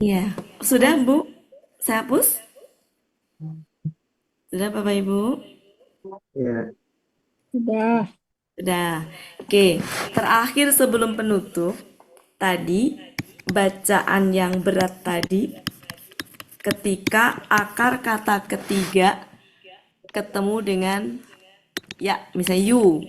Iya. Sudah Bu? Saya hapus? Sudah Bapak Ibu? Ya. Sudah. Sudah. Oke, terakhir sebelum penutup, tadi bacaan yang berat tadi ketika akar kata ketiga ketemu dengan ya, misalnya you.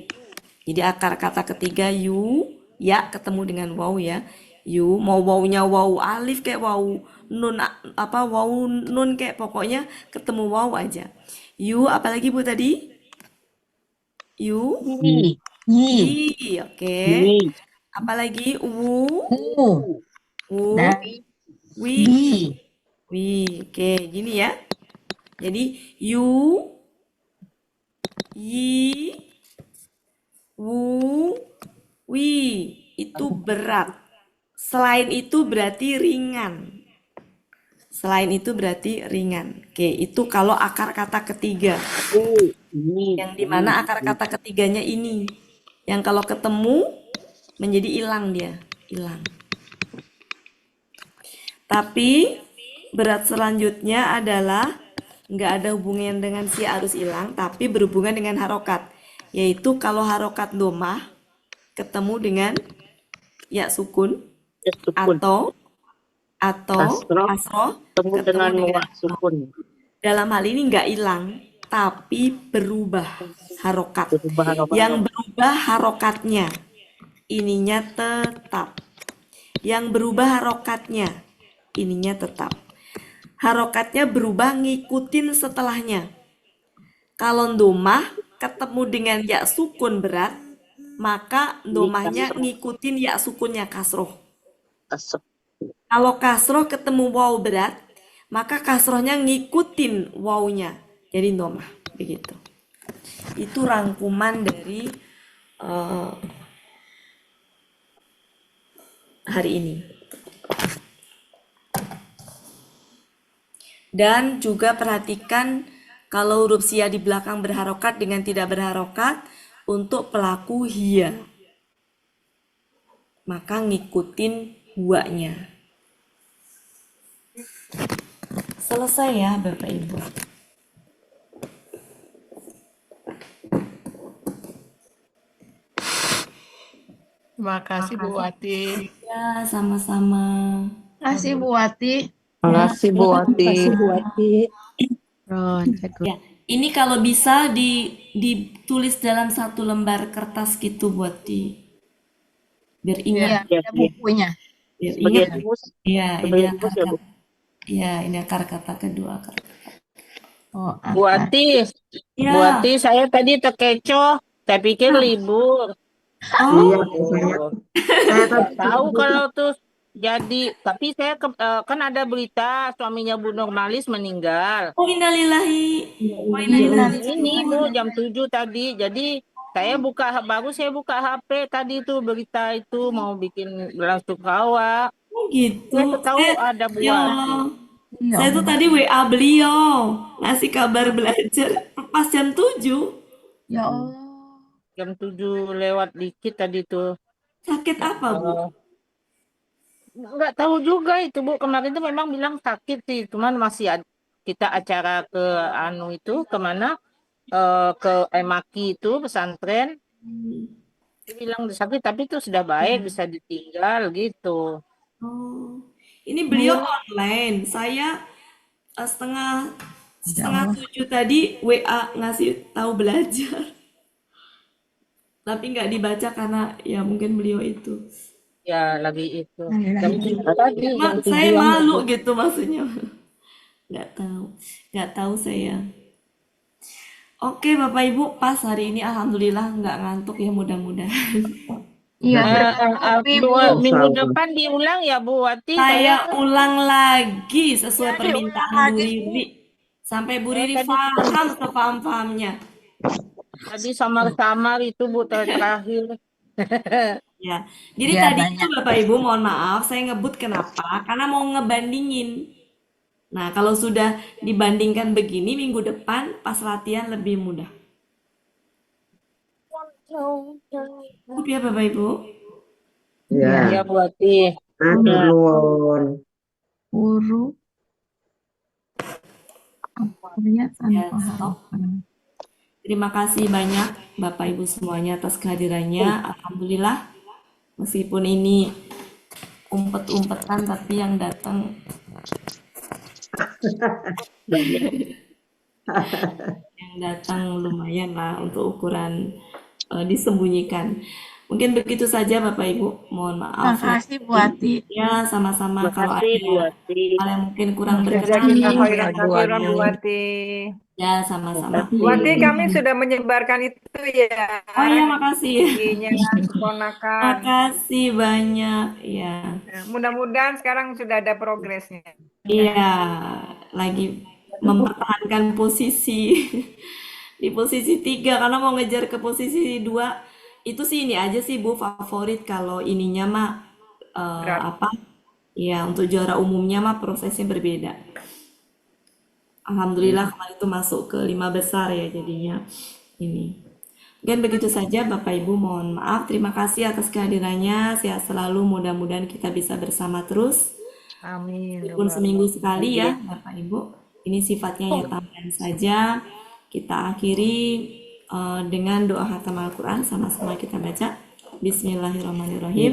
Jadi akar kata ketiga you, ya ketemu dengan waw ya. You, mau wawnya waw alif kayak waw nun apa waw nun kayak pokoknya ketemu waw aja. You apalagi Bu tadi? You, yi, oke. Apalagi wu, wu, wi, oke, gini ya. Jadi you, yi, wu, wi, itu berat. Selain itu berarti ringan. Selain itu berarti ringan. Oke, itu kalau akar kata ketiga. Yang dimana akar kata ketiganya ini. Yang kalau ketemu menjadi hilang dia. Hilang. Tapi berat selanjutnya adalah nggak ada hubungan dengan si arus hilang, tapi berhubungan dengan harokat. Yaitu kalau harokat domah ketemu dengan ya sukun, atau kasroh ketemu dengan wa sukun. Dalam hal ini nggak hilang, tapi berubah harokat. Yang berubah harokatnya, ininya tetap. Yang berubah harokatnya, ininya tetap. Harokatnya berubah ngikutin setelahnya. Kalau domah ketemu dengan ya sukun berat, maka domahnya ngikutin ya sukunnya kasroh. Kalau kasroh ketemu waw berat, maka kasrohnya ngikutin wawnya. Jadi domah, begitu. Itu rangkuman dari eh, hari ini. Dan juga perhatikan kalau huruf sia di belakang berharokat dengan tidak berharokat untuk pelaku hia. Maka ngikutin huanya. Selesai ya Bapak Ibu. Terima kasih Bu Wati. Ya, sama-sama. Kasih Bu Wati. Makasih Bu Wati. Kasih Bu Wati. Ron, Cak Gu. Ya, ini kalau bisa ditulis dalam satu lembar kertas gitu buat biar ingat. Iya, ada bukunya. Biar Sebagai ingat. rumus, Iya, ini sebagai akar rumus ya, Bu. kata. Iya, ini akar kata kedua. Oh, Bu Wati, Ya. Bu Wati, saya tadi terkecoh. Saya pikir libur. Oh, Iya, saya Nggak tadi tahu kalau tuh jadi, tapi saya kan ada berita suaminya Bu Nurmalis meninggal. oh innalillahi. Oh innalillahi. Ini Bu jam 7 tadi. Jadi saya baru saya buka HP tadi tuh berita itu mau bikin belasungkawa. Oh gitu. Saya tahu ada Bu Ya Wati. Allah. Saya tuh tadi WA beliau ngasih kabar belajar pas jam 7. Ya Allah. Jam 7 lewat dikit tadi tuh. Sakit apa, Bu? Nggak tahu juga itu Bu. Kemarin tuh memang bilang sakit sih. Cuman masih kita acara ke itu kemana? Ke Emaki itu pesantren. Dia bilang sakit tapi itu sudah baik bisa ditinggal gitu. Oh, ini beliau online. Saya setengah 7 tadi WA ngasih tahu belajar. Tapi nggak dibaca karena ya mungkin beliau itu. Ya lagi itu. Jam 7 tadi. Jam 7 Saya yang malu gitu maksudnya. Nggak tahu saya. Oke Bapak Ibu, pas hari ini alhamdulillah nggak ngantuk ya mudah-mudahan. Iya, minggu depan diulang ya Bu Wati. Saya ulang lagi sesuai Ya, permintaan diulang Bu lagi. Riri. Sampai Bu Riri paham sepaham-pahamnya. Tadi samar-samar itu Bu terakhir. Ya, jadi Ya, tadi banyak. itu Bapak Ibu mohon maaf saya ngebut kenapa? Karena mau ngebandingin. Nah, kalau sudah dibandingkan begini minggu depan pas latihan lebih mudah. Cukup ya Bapak Ibu? ya, Ya Bu Wati. nuwun. Guru. Lihat Ya, stop. Terima kasih banyak Bapak Ibu semuanya atas kehadirannya. Alhamdulillah, meskipun ini umpet-umpetan tapi yang datang lumayan lah untuk ukuran disembunyikan. Mungkin begitu saja Bapak Ibu. Mohon maaf. Terima kasih Bu Wati. Ya, sama-sama. Kalau ada Bu Wati. hal yang mungkin kurang berkenan, Jazakallah khairan katsiran Bu Wati. ya sama-sama. Bu Wati, kami sudah menyebarkan itu ya. Oh iya, makasih. IG-nya keponakan. Makasih banyak. Ya. Nah, mudah-mudahan sekarang sudah ada progresnya. Iya, lagi mempertahankan posisi di posisi 3 karena mau ngejar ke posisi 2. Itu sih ini aja sih Bu favorit kalau ininya mah apa? Ya, untuk juara umumnya mah prosesnya berbeda. Alhamdulillah kemarin itu masuk ke 5 besar ya jadinya ini. Dan begitu saja Bapak Ibu, mohon maaf. Terima kasih atas kehadirannya. Sehat selalu. Mudah-mudahan kita bisa bersama terus. Amin. Meskipun seminggu sekali ya Bapak Ibu. Ini sifatnya ya tambahan saja. Kita akhiri dengan doa khatam Al-Quran. Sama-sama kita baca. Bismillahirrahmanirrahim.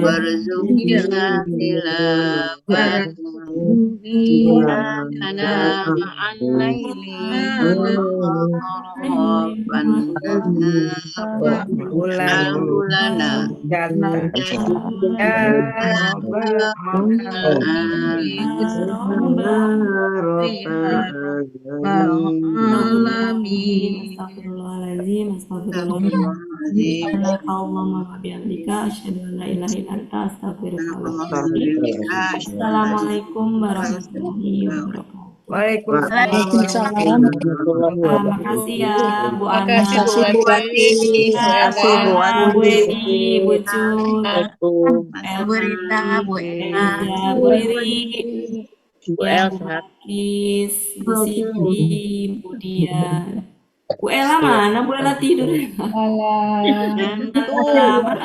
warzuqna tilawatahu ana ma'al laili atrafan nahar lana Astagfirullahaladzim, astagfirullahaladzim. Allahumma wa bihamdika asyhadu an la ilaha illa anta astaghfiruka wa atubu ilaik. Assalamualaikum warahmatullahi wabarakatuh. Waalaikumsalam. Makasih ya Bu Ana, Makasih Bu Makasih Bu Wati, Wati. Bu Makasih Bu Ella, Bu Wati. Edi, Bu Cut, Assalamualaikum. Bu Rita, Bu Ena. Eliza, Bu Riri, Bu ya Bu Elsa. Kis, Bu Siti, Bu Dian. Bu Ella mana? Bu Ella tidur. Mana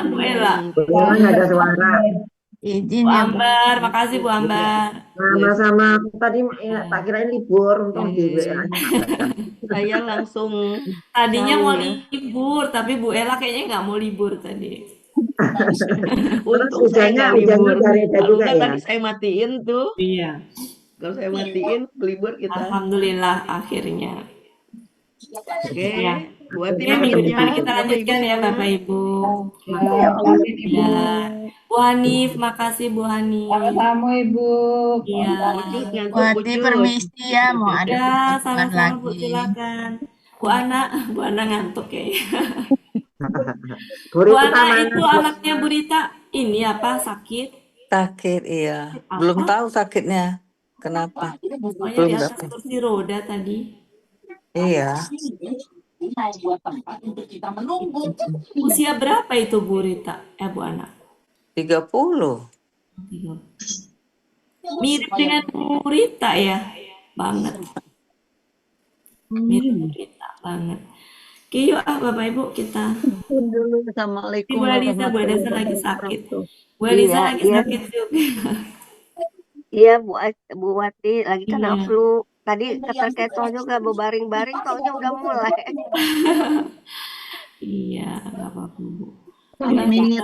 Bu Ella? Memang nggak ada suara. Izin Bu ya Bu. Ambar, makasih Bu Ambar. Sama-sama. Aku tadi tak kirain libur, untung di WA-nya nggak baca. Saya langsung Tadinya mau tahu ya. libur, tapi Bu Ella kayaknya nggak mau libur tadi. Terus Untung saya nggak libur. beda Kalau juga nggak ya. tadi saya matiin tuh. Iya. Kalau saya matiin libur kita. Alhamdulillah akhirnya. Oke, Ya. buat Ya, minggu depan kita lanjutkan ya Bapak Ibu. Ya. Bu Hanif, makasih Bu Hanif. Sama Ibu. Iya. Pucut ngantuk Wati pucut. permisi ya, mau ada Ya, pertemuan sama-sama Bu, lagi. silakan. Bu Ana ngantuk ya. Bu Bu Rita Ana mana? itu anaknya Bu Rita ini apa sakit? Sakit, iya. Apa? Belum tahu sakitnya. Kenapa? Pokoknya Belum di atas dapat. kursi roda tadi. Iya. Usia berapa itu Bu Rita? Bu Ana? 30. Mirip dengan Bu Rita ya? Banget. Mirip Bu Rita banget. Oke, yuk Bapak Ibu kita. Assalamualaikum Bu Elisa warahmatullahi lagi sakit. wabarakatuh. Bu Elisa Iya, lagi iya. sakit juga. Iya Bu Wati lagi kena Iya. flu. Tadi keterkecoh juga berbaring-baring, taunya udah mulai. Iya, nggak apa-apa Bu. Amin.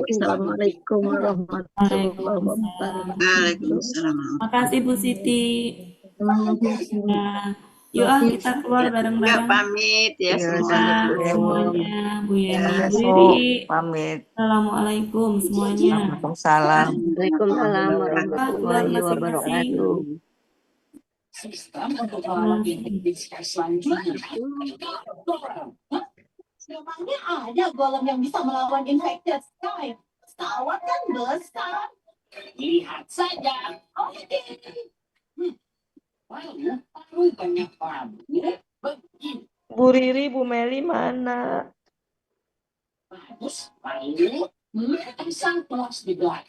Assalamualaikum warahmatullahi wabarakatuh. Waalaikumsalam. Makasih Bu Siti. Nah, yuk kita keluar Ya, bareng-bareng. pamit ya Ya, semuanya. semuanya, Bu Yeni, Ya, Bu So, Riri. pamit. Assalamualaikum semuanya. Waalaikumsalam. Waalaikumsalam Keluar warahmatullahi masing-masing. wabarakatuh. Memangnya ada golem yang bisa melawan infected sky? Pesawat kan besar. Lihat saja. Oke. Banyak banget. Begini. Bu Riri, Bu Meli mana? Bagus. Baik. Sang kelas di belakang.